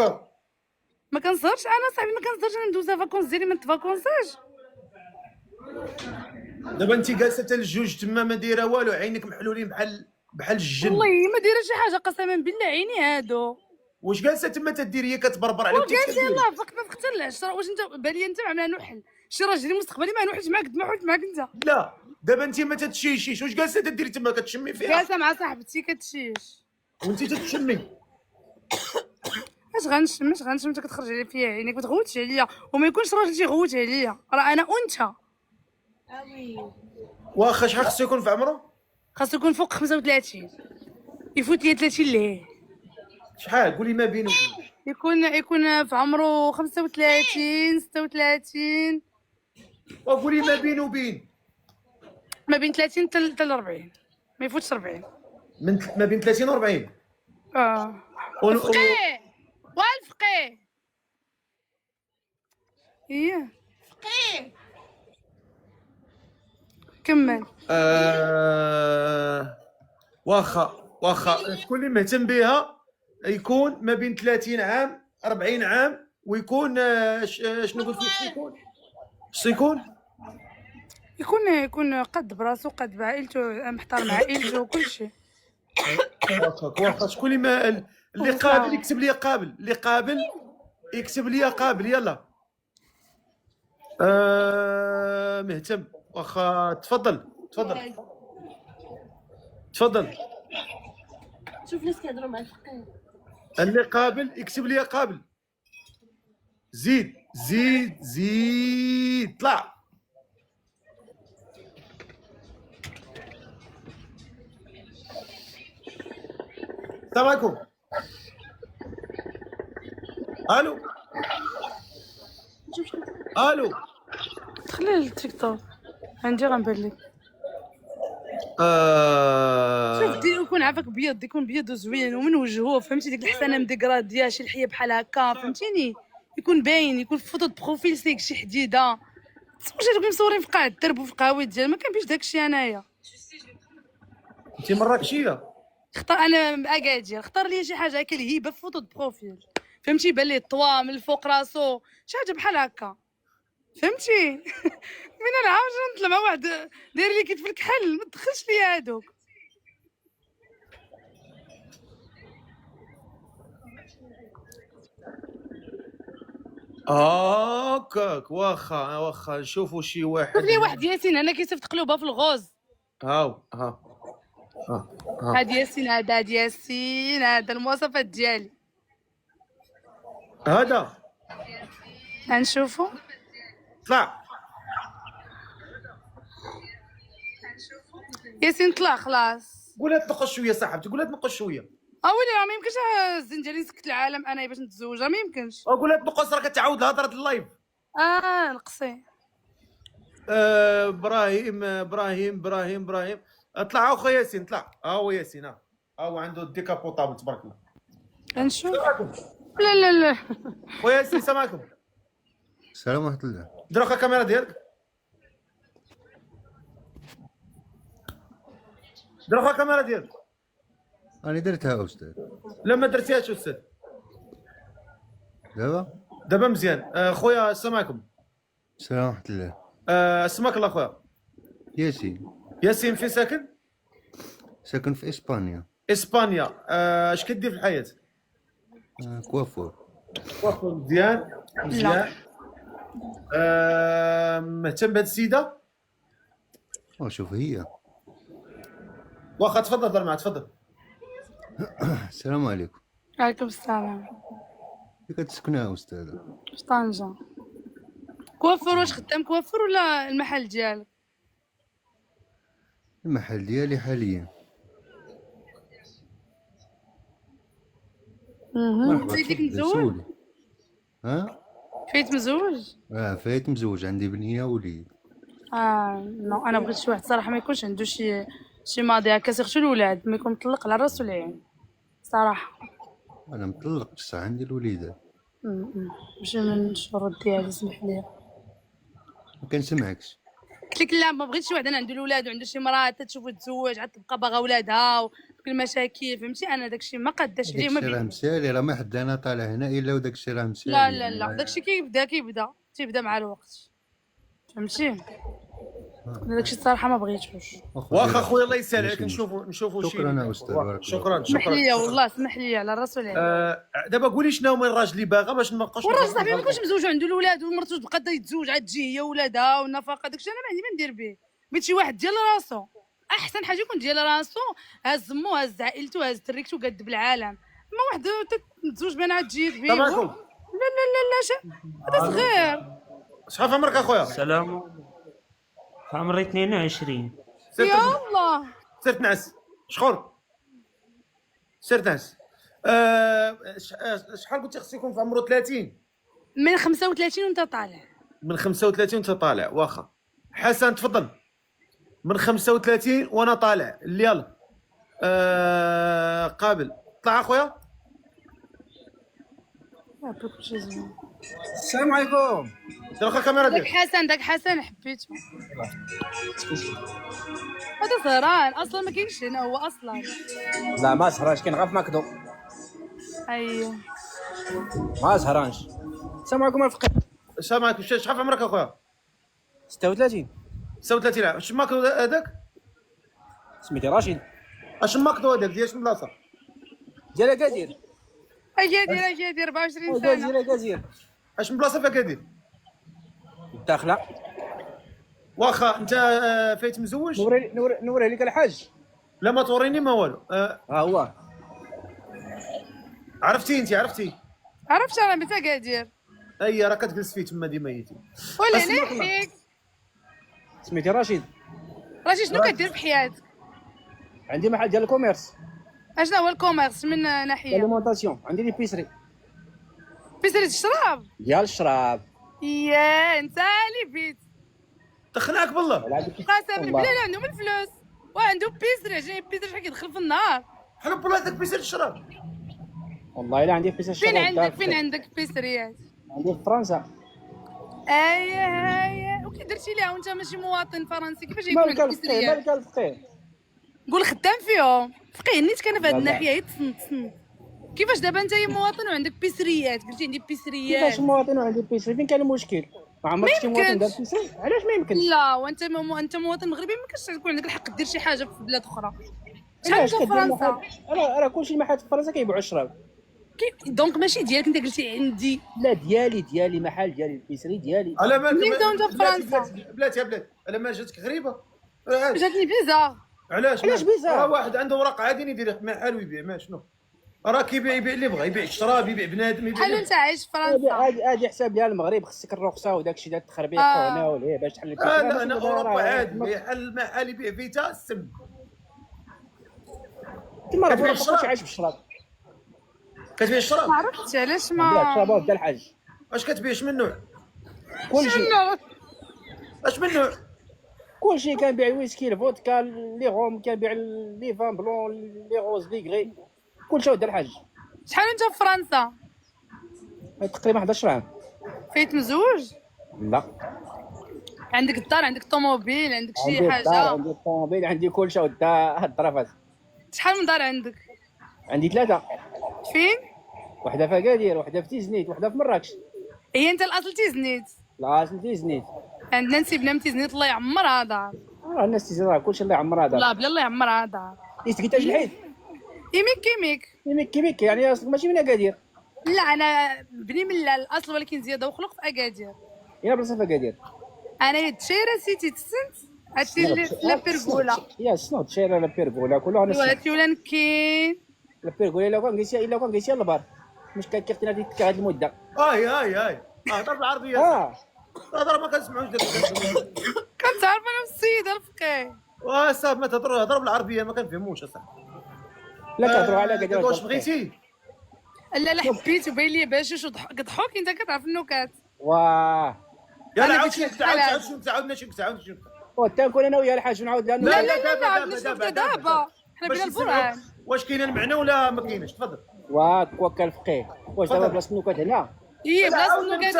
ما كنسهرش انا صاحبي. ما كنسهرش. انا ندوز فاكونس ديالي ما نتفاكونساش. دابا انت جالسه حتى الجوج تما ما دايره والو. عينك محلولين بحال الجن. والله ما دايره شي حاجه قسما بالله. عيني هادو. واش جالسه تما تدير هي كتبربر عليك؟ جالسه يلاه فقت العشره. واش انت بالي انت عامله نحل شي راجل مستقبلي ما نوحلش معاك ما حلت معاك انت. لا دابا انت ما تتشيشيش. واش جالسه تديري تما كتشمي فيها؟ جالسه مع صاحبتي كتشيش وانت تتشمي. اش غنشم انت كتخرج عليا فيا عينيك. ما تغوتش عليا وما يكونش راجل تيغوت عليا. راه انا انثى. واخا شحال خصو يكون في عمره؟ خاصو يكون فوق 35. يفوت ليا 30 ليه. شحال؟ قولي ما بين وبين. يكون في عمره 35 36. وقولي ما بين وبين. ما بين 30 حتى 40. ما يفوتش 40. ما بين 30 و 40. فقيه والفقيه. ايه فقيه. كمل. واخا شكون اللي مهتم بها يكون ما بين 30 عام 40 عام ويكون شنو قلت لك يكون قد براسو قد بعائلته محترم عائلته وكلشي. واخا شكون اللي قابل يكتب لي قابل. اللي قابل يكتب لي قابل. يلا مهتم. واخا تفضل. شوف ناس كيهضروا مع الفقيه. اللي قابل يكتب لي قابل. زيد طلع. السلام عليكم. الو دخلي للتيك توك عندي غنبان لك. شوف يكون عافاك بيض. يكون بيض وزوين ومن وجهه فهمتي. ديك الحسنه مديكراديه شي لحيه بحال هكا فهمتيني. يكون باين. يكون في فوطو بروفيل سيك شي حديده. واش هادوك مصورين في قاع الدرب وفي قهاوي ديال ما كنبيش داكشي. انايا انت مراكشيه. انا اكادير. اختار لي شي حاجه هكا الهيبه في فوطو بروفيل فهمتي. يبان ليه الطوا من الفوق راسو شي حاجه بحال هكا فهمتي. من العاوج نطلع مع واحد داير لي كتف الكحل. ما تدخلش ليا هادوك. هاكاك واخا نشوفوا شي واحد. شوف لي واحد ياسين هنا كيصيفط قلوبه في الغوز. ها هاد ياسين هاد ياسين هذا المواصفات ديالي. هذا غنشوفو. طلع ياسين طلع خلاص. قولها تنقص شويه صاحبتي، قولها تنقص شويه. ويلي راه ما يمكنش الزين ديالي نسكت العالم انايا باش نتزوج، راه ما يمكنش. قولها تنقص، راه كتعاود الهضره د اللايف. نقصي. ابراهيم طلع اخو ياسين، طلع ها هو ياسين، ها هو عنده الديكابوطابل تبارك الله. غنشوف. لا خو ياسين السلام عليكم. السلام ورحمه الله. دير واخا الكاميرا ديالك، دير واخا الكاميرا ديالك. انا درتها استاذ. لا ما درتيهاش استاذ. دابا مزيان. خويا السلام عليكم. السلام ورحمه الله. اسمك الله خويا؟ ياسين فين ساكن؟ ساكن في اسبانيا. اش كدير في الحياه؟ كوافور. مزيان. مهتم بهاد السيده؟ شوف هي. واخا تفضل هضر معها، تفضل. السلام عليكم. وعليكم السلام. فين كتسكنها استاذه؟ في طنجة. كوافور، واش خدام كوافور ولا المحل ديالك؟ المحل ديالي حاليا. فايتك مزوج؟ فايت مزوج؟ فايت مزوج، عندي بنيه ووليد. نو انا بغيت شي واحد صراحه ما يكونش عنده شي ماضي هكا، سيرتو الولاد ما يكون مطلق على الراس والعين صراحه. انا مطلق بصح عندي الوليدات. ماشي من الشروط ديالي، سمح لي. ما كنسمعكش. قلت لك لا، ما بغيتش شي واحد انا عنده الولاد وعنده شي مراه تشوفو تزوج عاد تبقى باغا ولادها وكل المشاكل، فهمتي؟ انا داكشي ما قاداش عليه. داكشي راه مسالي، راه ما حد انا طالع هنا الا وداكشي راه مسالي. لا داكشي تيبدا مع الوقت، فهمتي؟ داكشي الصراحه ما بغيتوش. واخا خويا الله يسهل عليك، نشوفوا شي. شكرا استاذ. شكرا اسمح لي والله، اسمح لي على الراس والعين. دابا قولي شنو هما الراجل اللي باغا باش ما نبقاوش. والراجل صاحبي ما يكونش مزوج عنده الولاد ومرتو تبقى يتزوج عاد تجي هي ولادها والنفقه، داكشي انا ما عندي ما ندير به. بغيت شي واحد ديال راسو، احسن حاجه يكون ديال راسو، هاز مو هاز عائلته هاز تريكتو قد بالعالم. ما واحد تتزوج بين عاد تجي به. السلام عليكم. لا هذا صغير. شحال في عمرك اخويا؟ السلام. في عمري 22. يا الله. سير تنعس شخور، سير تنعس. شحال قلتي خصو يكون في عمرو؟ 30. من 35 وانت طالع. من 35 وانت طالع. واخا حسن تفضل. من 35 وانا طالع. يلا قابل. طلع اخويا. السلام عليكم. دير واخا الكاميرا ديالك. داك حسن حبيته. هذا سهران اصلا، ما كاينش هنا هو اصلا. لا ما سهرانش، كاين غير في ماكدو. اييه ما سهرانش. السلام عليكم الفقيه. السلام عليكم. شحال في عمرك اخويا؟ 36. 36 عام. اش ماكدو هذاك؟ سميتي راشد. اش ماكدو هذاك ديال شنو بلاصه؟ ديال اكادير. اكادير 24 سنه. اكادير. اش من بلاصه في اكادير؟ الداخله. واخا انت فايت مزوج؟ نوريه لك الحاج. لا ما توريني ما والو. ها هو. عرفتي عرفت انا بنت اكادير. اي راه كتجلس فيه تما ديما يتي. ولا نحيك. سميتي رشيد. شنو كدير في حياتك؟ عندي محل ديال الكوميرس. اشنا هو الكوميرس من ناحيه؟ اليمونطاسيون. عندي لي بيسري الشراب. ديال الشراب. يا انت اللي بيت دخلك بالله. قسم بالله لا عندهم الفلوس وعنده بيسري. عجيني بيسري شحال كيدخل في النهار. حلب بالله هذاك بيسري الشراب. والله الا عندي بيسري الشراب. فين عندك بيسريات؟ عندي في فرنسا. اييه وكي درتي ليها وانت ماشي مواطن فرنسي كيفاش يكون عندك بيسريات؟ مالك الفقيه. قول خدام فيهم. فقيه نيت كان في هذه الناحيه هي تصنت. كيفاش دابا انت مواطن وعندك بيسريات؟ قلتي عندي بيسريات. كيفاش مواطن وعندي بيسري؟ فين كان المشكل؟ ما عمرك شي مواطن دار بيسري؟ علاش ما يمكنش؟ لا وانت مواطن مغربي ما يمكنش يكون عندك الحق دير شي حاجه في بلاد اخرى. شحال في فرنسا؟ راه كلشي المحلات في فرنسا كيبيعوا الشراب. دونك ماشي ديالك انت قلتي عندي. لا ديالي محل ديالي البيسري ديالي. على ما منين بداو انت في فرنسا؟ بلاتي على ما جاتك غريبه. جاتني بيزار. علاش بيزار؟ واحد عنده ورق عادي يدير محل ويبيع، ما شنو راه كيبيع اللي بغى، يبيع الشراب، يبيع بنادم، يبيع بحال انت عايش في فرنسا. هادي حساب ديال المغرب، خصك الرخصه وداك الشيء ديال التخربيق هنا وليه باش تحل البيسري. لا انا اوروبا عادي محل يبيع فيتا السم. كيما راه ما بقاش عايش بالشراب. كتبيع الشراب؟ ما عرفتش علاش لا ما الشراب ودى الحاج. اش كتبيع؟ اش من نوع؟ كلشي. اش من نوع؟ كلشي كنبيع الويسكي، الفودكا، لي غوم، كنبيع لي فان بلون، لي روز، لي غري، كلشي ودى الحاج. شحال انت في فرنسا؟ تقريبا 11 عام. فايت مزوج؟ لا. عندك الدار، عندك طوموبيل، عندك شي عندي حاجه؟ الدار، عندي الطوموبيل، عندي كلشي ودى الظرافات. شحال من دار عندك؟ عندي 3. فين؟ وحده في اكادير، وحده في تيزنيت، وحده في مراكش. هي انت الاصل تيزنيت؟ لا اصل تيزنيت. عندنا نسيبنا من تيزنيت الله يعمرها دار. الناس تيزنيت راه كلشي الله يعمرها دار. لا بلا الله يعمرها دار. يسكت اجي الحيد. كيميك يعني اصلك ماشي من اكادير. لا انا بني من الاصل ولكن زياده وخلق في اكادير. يا بلاصه في اكادير. انا تشيره سيتي تسنت عرفتي لا بيرغولا. يا شنو تشيره لا بيرغولا كلها نفس. ولا كاين لا بيرغولا الا كان قيسيا البار مش كيختنا هذه المده. هاي هضر بالعربيه. هضر ما كنسمعوش داك كنتعرف انا والسيد الفقيه. صافي ما هضر بالعربيه ما كنفهموش اصاحبي. لا كنهضروا على كذا. واش بغيتي؟ لا حبيت وباين لي باش كضحك انت كتعرف النكات. واه يلا عاود شنو تعاود وتنكون انا ويا الحاج نعاود لانه. لا دابا حنا بلا البرهان. واش كاين المعنى ولا ما كاينش؟ تفضل. وكا الفقيه. واش دابا بلاصه النكات هنا؟ بلاصه النكات.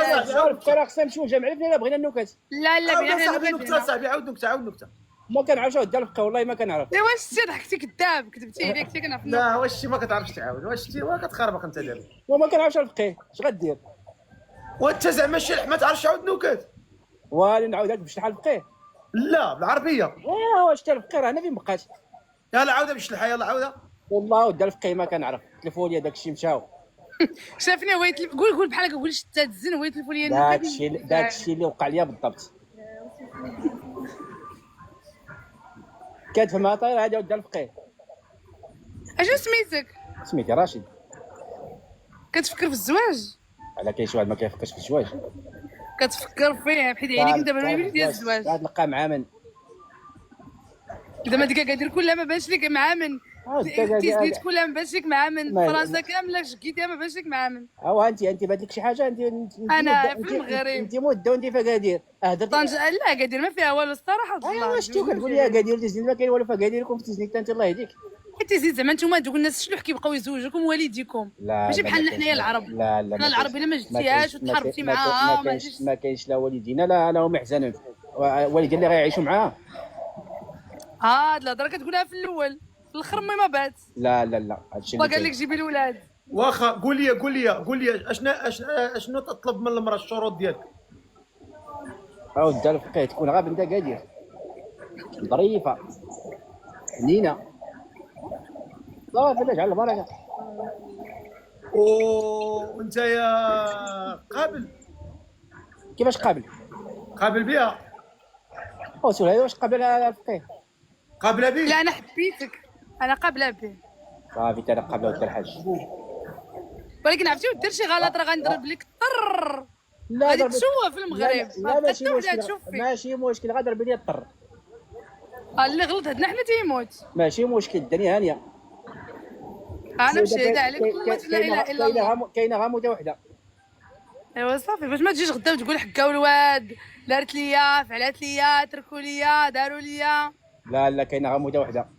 راه خصنا نمشيو لجامع الا بغينا النكات. لا بغينا النكات. صاحبي عاود نكته. ما كنعرفش ودي الفقيه والله ما كنعرف. واش انت ضحكتي كذاب كذبتي عليك انت كنعرف. لا واش ما كتعرفش تعاود؟ واش كتخربق انت دابا؟ وما كنعرفش الفقيه اش غدير؟ وانت زعما الشلح ما تعرفش تعاود نكات؟ والو نعاودها لك بشلح الفقيه. لا بالعربيه. واش تا الفقيه راه انا فين بقات؟ يلا عاودها بالشلحه يلا عاودها. والله ودي الفقيه ما كنعرف تلفوا لي داك الشيء مشاو. شافني هو قول بحال هكا قول شتا الزن هو يتلفوا لي داك الشيء اللي وقع لي بالضبط. كتفهمها طايره هذا ودي الفقيه. اشنو سميتك؟ سميتي راشد. كتفكر في الزواج؟ على كاين شي واحد ما كيفكرش في الزواج. كتفكر فيه بحيث عليك انت بالويل ديال الزواج. غتلقى مع من؟ زعما ديك كدير كلها ما بانش لك مع من. تيزنيت كلها ما بانش لك مع من. فرنسا كامله شكيتيها ما بانش لك مع من. انت بات لك شي حاجه. انت انا في المغرب. انت مده وانت في اكادير. طنجة لا اكادير ما فيها والو الصراحه. واش كتقول لي اكادير تيزنيت ما كاين والو في اكادير وفي تيزنيت انت الله يهديك. تيزنيت زعما نتوما دوك الناس الشلوح كيبقاو يزوجوكم والديكم. ماشي بحالنا حنايا العرب. لا حنا العرب الا ما جبتيهاش وتحربتي معاها ما كاينش لا والدينا لا هم يحزنون. والدين اللي غيعيشوا معاها. هاد الهضره كتقولها في الاول في الاخر ما بات. لا هادشي اللي قال لك جيبي الولاد. واخا قول لي اشنو تطلب من المراه الشروط ديالك؟ ودي الفقيه تكون غير بنت اكادير ظريفه حنينه صافي على البركه. وانت يا قابل؟ كيفاش قابل بها؟ سولها واش قابل الفقيه؟ قابله به؟ لا انا حبيتك انا قابله به. صافي انا قابله ودي الحاج. ولكن عرفتي ودير شي غلط راه غنضرب لك طر. لا غادي تشوف في المغرب. لا ماشي مشكل غنضرب لي الطر. اللي غلط هدنا حنا تيموت. ماشي مشكل الدنيا هانيه. انا مشيت عليك لا اله الا الله. كاينه غير موته وحده. ايوا صافي باش ما تجيش غدا وتقول حكاو الواد دارت ليا فعلات ليا تركوا ليا داروا ليا. لا كاينه غير موته وحده.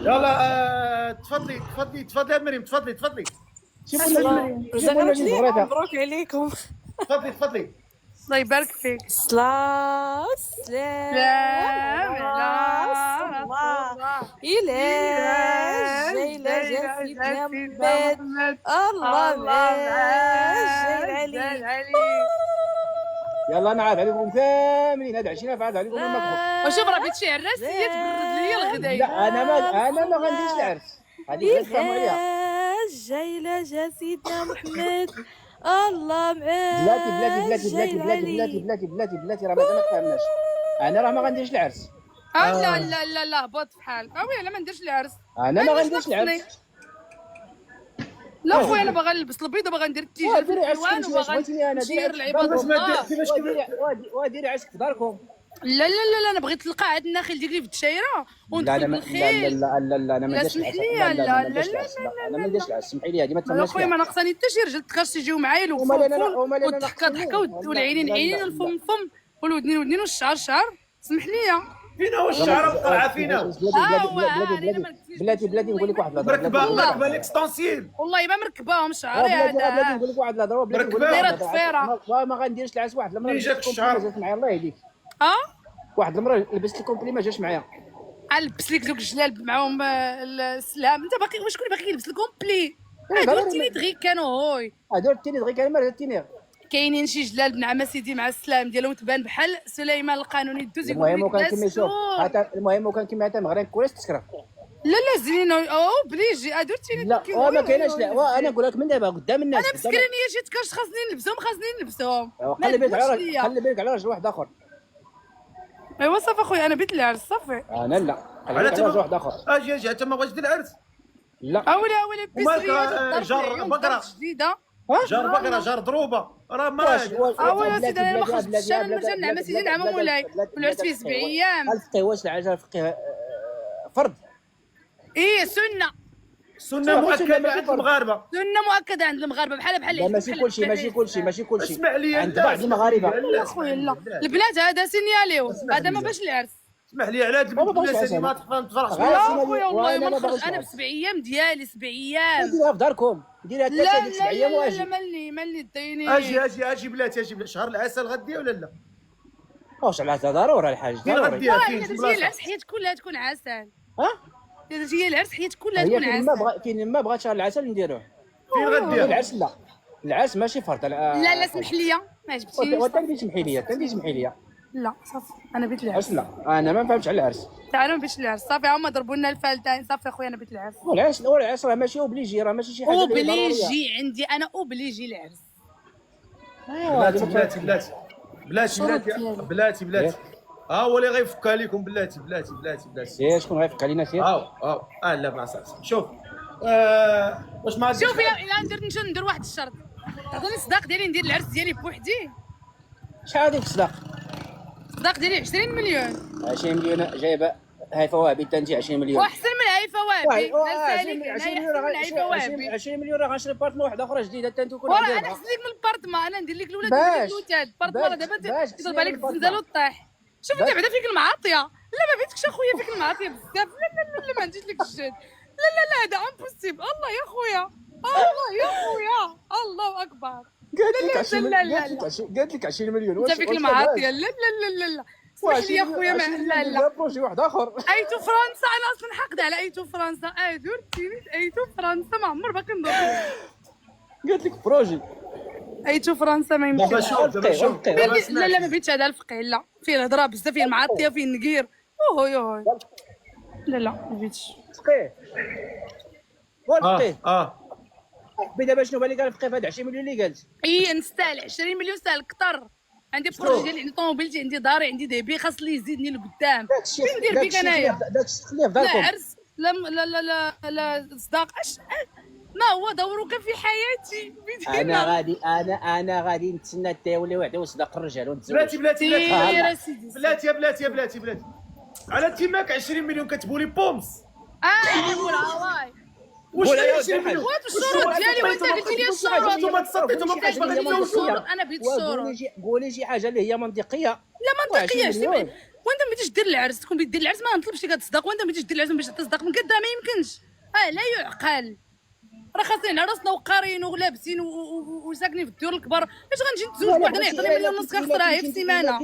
يلا تفضلي مريم تفضلي. مبروك عليكم. تفضلي. الله يبارك فيك. سلام إلا سيدنا محمد الله عليك. يلا انا عاد عليكم كاملين هاد عشينا فعاد عليكم المكبوط. وشوف راه بيت شي عراس هي تبرد ليا الغدايه. لا انا ما غنديرش العرس هذيك غير تفهموا عليها. الجايلة جا سيدنا محمد الله معاه بلاتي راه مازال ما تفهمناش. انا راه ما غنديرش العرس. لا لا لا لا بوط في حالك. لا ما نديرش العرس. انا ما غنديرش العرس. لا خويا انا باغا نلبس البيض وباغا ندير التيجان في الالوان وباغا نشير العباد الله. وديري عرسك في داركم. لا لا لا انا بغيت القاعد النخيل ديالي في الدشايره وندخل بالخيل. لا انا ما نديرش العرس. لا لا انا ما نديرش العرس. سمحي لي هذه ما تفهمناش. خويا ما ناقصاني حتى شي رجال تكاش يجيو معايا والضحكه ضحكه والعينين عينين والفم فم والودنين ودنين والشعر شعر. سمح لي فينا واش الشعر بقى فينا. بلاتي نقول لك واحد الهضره. مركبه ليكستونسيل والله ما مركباهم شعري بلاتي نقول لك واحد الهضره. دايره ضفيره ما غنديرش العرس. واحد المره جاك الشعر جات معايا الله يهديك. واحد المره لبست لكم بلي ما جاش معايا. لبس لك دوك الجلال معاهم السلام. انت باقي شكون باقي يلبس لكم بلي؟ هادو التينيت غير كانوا هوي. هادو التينيت غير كانوا مال التينيت. كاينين شي جلال بنعمه سيدي مع السلام ديالو تبان بحال سليمان القانوني دوز يقول لك المهم كان كيما حتى مغرب كويس تسكر. لا زينين بليجي هادو التينيت. لا ما كايناش. لا انا نقول لك من دابا قدام الناس. انا مسكرين هي جيت كاش خاصني نلبسهم. خلي بالك على راجل واحد اخر. ايوا صافي اخويا انا بيت العرس صافي. انا لا على واحد اخر. اجي انت ما بغيتش دير العرس. لا اولي ومالك جار بقره جديده. جار بقره جار ضروبه راه ما يا سيدي انا ما خرجتش الشارع المرجان نعم سيدي نعم مولاي والعرس فيه 7 ايام. الفقيه واش العجل فقيه فرض؟ سنه مؤكده عند المغاربه. سنه مؤكده عند المغاربه بحال ماشي كلشي اسمع لي عند بعض المغاربه. لا خويا لا البلاد هذا سينياليو هذا ما باش العرس. اسمح لي على هاد البلاصه اللي ما تفرحش. لا خويا والله ما نخرج انا ب 7 ايام ديالي 7 ايام. ديريها في داركم ديريها حتى 7 ايام واجي. لا ملي دايني. اجي بلاتي شهر العسل غدي ولا لا؟ واش العسل ضروري الحاج ضروري. هي العرس حيت كلها تكون عسل. هي العرس حيت كلها تكون عسل. فين ما بغات شهر العسل نديروه. فين غديها؟ العرس لا العرس ماشي فرض. لا سمح لي ما عجبتينيش. وانت تسمحي لي. لا صافي انا بيت العرس. لا انا ما فهمتش على العرس. انا ما بيتش العرس صافي هما ضربوا لنا الفالتين صافي اخويا انا بيت العرس. العرس راه ماشي اوبليجي راه ماشي شي حاجه اوبليجي عندي انا اوبليجي العرس. بلاتي هو اللي غيفك عليكم بلاتي. شكون غيفك علينا سير؟ لا ما صافي شوف واش ما شوف الا ندير واحد الشرط تعطوني الصداق ديالي ندير العرس ديالي بوحدي. شحال هذيك الصداق ديالي 20 مليون. 20 مليون جايبه هيفا وهبي تنجي 20 مليون واحسن من هيفا وهبي. 20 مليون راه غنشري بارتمان واحده اخرى جديده حتى انت تكون انا نحسن لك من البارتمان انا ندير لك الاولى ندير لك الوتاد البارتمان راه دابا يضرب عليك الزنزال وطيح. شوف انت بعدا فيك المعاطيه. لا ما بيتكش اخويا فيك المعاطيه بزاف. لا ما عنديش لك الجهد. لا هذا امبوسيبل. الله يا خويا الله اكبر. قالت لك 20 مليون انت فيك المعاطيه. لا اسمح لي يا خويا لا بروجي واحد اخر. ايتو فرنسا انا اصلا حاقده على ايتو فرنسا. درتيني ايتو فرنسا ما عمر باقي نضرب. قالت لك بروجي ايتو فرنسا ما يمكنش. دابا شوف لا ما بيتش هذا الفقيه. لا فيه الهضره بزاف فيه المعاطيه فيه النقير. يوهوي لا ما بيتش فقيه. بدابا شنو بالي قال فقيه في هاد 20 مليون اللي قالت؟ نستاهل 20 مليون ساهل كثر. عندي بروجي ديالي عندي طوموبيلتي عندي داري عندي ديبي خاص لي يزيدني لقدام. فين ندير بيك انايا؟ داكشي خليه في داركم. لا عرس لا صداق ما هو دورك في حياتي. انا غادي نتسنى التاولي وحده وصداق الرجال ونتزوج. بلاتي على تيماك 20 مليون كتبوا لي بومس. واي واش الشروط ديالي وانت قلتي لي الشروط. نتوما تصديتوا ما بقاش باغي الشروط. انا بغيت الشروط. قولي شي حاجه اللي هي منطقيه. لا منطقيه وانت ما بديش دير العرس تكون بدير العرس ما نطلبش لك تصدق. وانت ما بديش دير العرس باش تصدق من كدا ما يمكنش. لا يعقل. راه خاصين عرسنا وقارين ولابسين وساكنين في الديور الكبار. اش غنجي نتزوج بواحد انا يعطيني مليون ونص كنخسرها هي في السيمانه.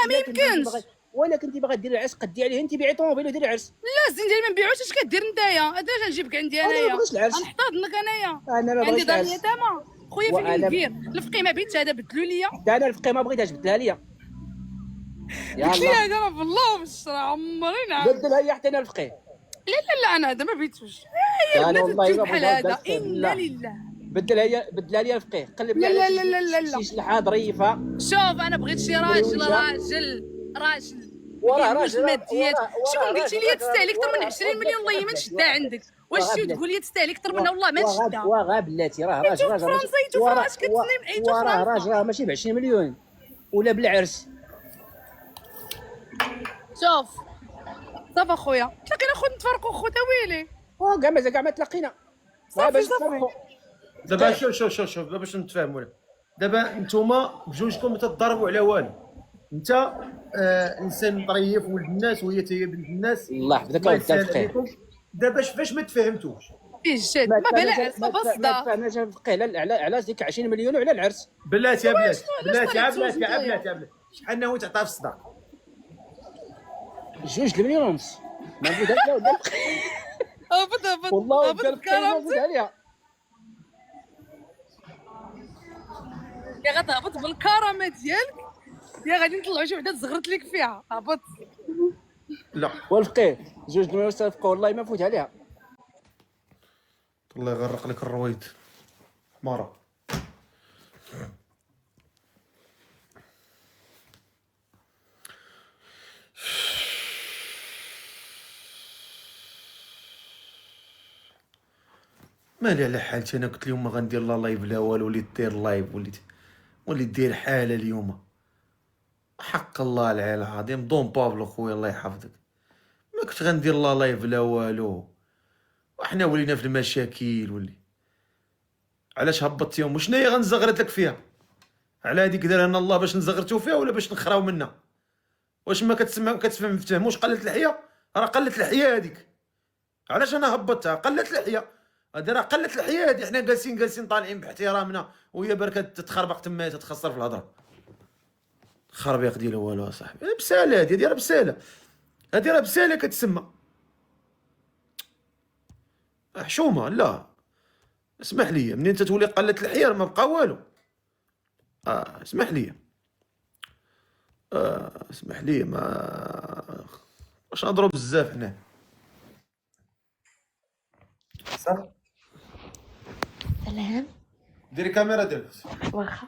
ما يمكنش. ولا كنتي باغا ديري العرس قدي عليه انت بيعي طوموبيل وديري عرس. لا الزين ديالي ما نبيعوش. اش كدير نتايا؟ هذا اش نجيبك عندي انايا؟ غنحتاضنك انايا. عندي دار اليتامى خويا فين ندير؟ الفقيه ما بيتش هذا بدلوا ليا. انا الفقيه ما بغيتهاش بدلها ليا. قلت لي هذا بالله بالشرع عمري نعم بدلها لي حتى انا الفقيه. لا انا هذا ما بيتوش. انا والله تجيب ما بحال بغيت هذا انا لله. بدلها لي الفقيه، قلب لي لا على لا لا لا لا شي شلحه ظريفه. شوف انا بغيت شي راجل وراه ما يهموش راجل الماديات. شكون قلتي لي تستاهل اكثر من 20 مليون؟ والله ما نشدها عندك. واش شي تقول لي تستاهل اكثر منها؟ والله ما نشدها. وغا بلاتي راه ايتو في راجل فرنسا، ايتو في اش كتسني، ايتو في وراه فرنسا. راجل راه ماشي ب 20 مليون ولا بالعرس. شوف صافا خويا، تلاقينا خود نتفرقوا خويا ويلي. كاع مازال كاع ما تلاقينا. صافي صافي. دابا شوف دابا باش نتفاهموا. دابا نتوما بجوجكم تتضاربوا على والو. انت انسان طريف ولد الناس، وهي حتى هي بنت الناس. الله يحفظك الفقيه. دابا فاش ما تفاهمتوش؟ فيه الجد ما بلا عرس ما ما بصدا. تفاهمناش الفقيه على ديك 20 مليون وعلى العرس. بلاتي شحال ناوي تعطيها في الصداق؟ 2 مليون ونص. ما نزيد عليها هبط والله هبط نزيد عليها. يا غتهبط بالكرامه ديالك يا غادي نطلعوا شي وحده زغرت لك فيها. هبط. لا والفقيه 2 مليون صافقه والله ما فوت عليها. الله يغرق لك الرويد مره. مالي على حالتي. انا قلت لهم ما غندير لا لايف لا والو. وليت دير لايف، وليت دير حاله اليوم. حق الله العلي العظيم دون بابلو خويا الله يحفظك. ما كنت غندير لا لايف لا والو، وحنا ولينا في المشاكل. علاش هبطتيهم؟ وشناهي غنزغرت لك فيها؟ على هذيك دار لنا الله باش نزغرتو فيها ولا باش نخراو منها؟ واش ما كتفهموش؟ قلت الحيه، راه قلت الحيه هذيك. علاش انا هبطتها؟ قلت الحيه هذه، راه قلت الحيه هذه. حنا جالسين طالعين باحترامنا، وهي بركه تتخربق تما تتخسر في الهضره. خربيق ديال والو اصاحبي. بساله هذه راه بساله. هذه راه بساله كتسمى حشومه. لا اسمح لي، منين تتولي قلت الحياه ما بقى والو. اسمح لي اسمح لي، ما واش نهضروا بزاف هنا صح. سلام. ديري كاميرا ديالك. واخا.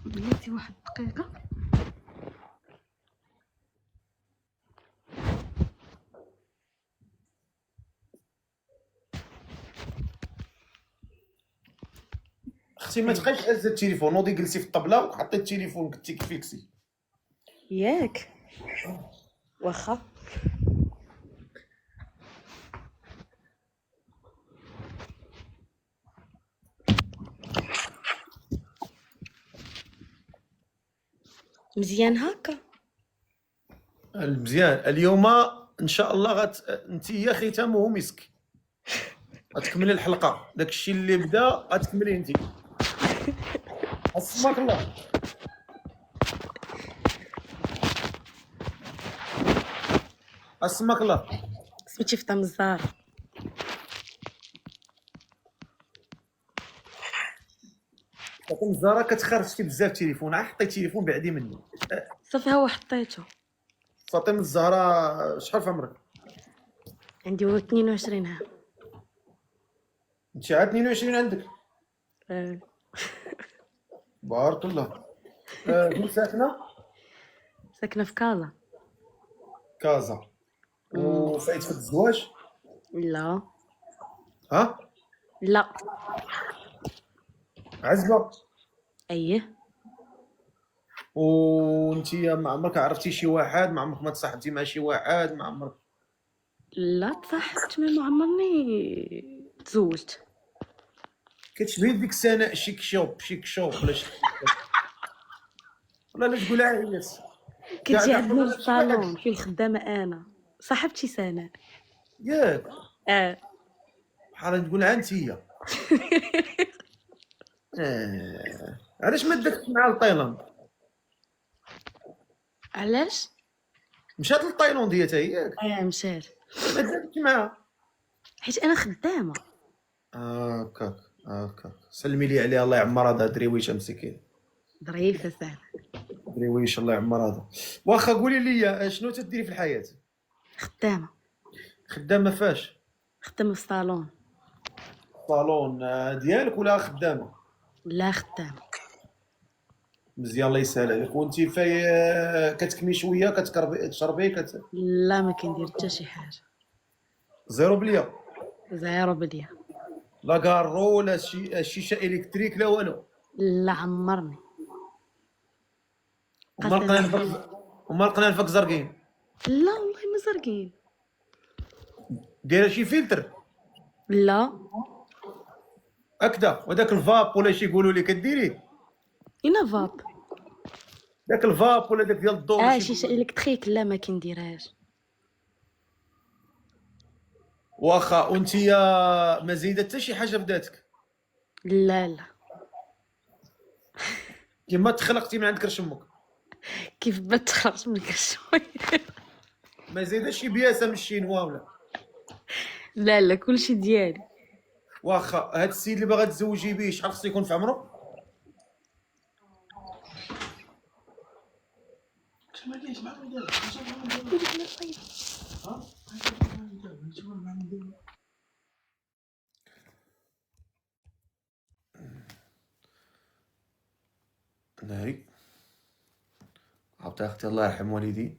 بلاتي واحد دقيقة. اختي ما تبقايش هز التليفون، نوضي جلسي في الطبله وحطي التليفون كنتي كفيكسي ياك واخا. مزيان هكا. مزيان. اليوم ان شاء الله انت ختامه مسك. غتكملي الحلقه، داكشي اللي بدا غتكمليه انت. اسمك الله. اسمك الله. سميتي فاطمه الزهراء. فاطمه الزهراء كتخرجتي بزاف تليفون. حطي التليفون بعدي مني. صافي ها هو حطيته. فاطمه الزهراء شحال في عمرك؟ عندي 22 عام. انت عاد 22 عندك؟ بارك الله. فين ساكنه؟ ساكنه في كازا. كازا. وفايت في الزواج؟ لا. ها؟ لا. عزبه؟ ايه. وانتي ما عمرك عرفتي شي واحد؟ ما عمرك ما تصاحبتي مع شي واحد؟ ما عمرك؟ لا تصاحبت ما عمرني تزوجت. كتشبهي ديك سناء شيك شوب ولا شي ولا لا تقولها هي. كنتي عندنا في الصالون فين خدامه انا صاحبتي سناء. ياك؟ بحال تقولها انت هي. علاش ما داكش مع تايلاند؟ علاش؟ مشات لتايلاند هي حتى هي ياك؟ مشات. ما داكش معاها حيت انا خدامه. هكاك هكاك. سلمي لي عليها الله يعمر هذا دريويشه مسكين. ظريفه سهله. دريويش الله يعمر هذا. واخا قولي لي شنو تديري في الحياه؟ خدامه. خدامه فاش؟ خدامه في الصالون. صالون ديالك ولا خدامه؟ لا خدامه. مزيان الله يسهل عليك. وانت في كتكمي شويه كتكربي تشربي لا ما كندير حتى شي حاجه. زيرو بليا؟ زيرو بليا. لا كارو ولا شيشه الكتريك لا والو؟ لا عمرني. وما القنان فك زرقين؟ لا والله ما زرقين. دايره شي فلتر؟ لا. هكذا. وداك الفاب ولا شي يقولوا لي كديريه؟ اين فاب؟ داك الفاب ولا داك ديال الضوء؟ شيشه الكتريك لا ما كنديرهاش. واخا وانت ما زايده حتى شي حاجه بداتك؟ لا لا. كيما تخلقتي من عند كرش امك؟ كيف ما تخرج من كرشوي. ما زايده شي بياسه من الشينوا ولا؟ لا لا كلشي ديالي. واخا هاد السيد اللي باغا تزوجي بيه شحال خصو يكون في عمره؟ ناري عاودت اختي الله يرحم والدي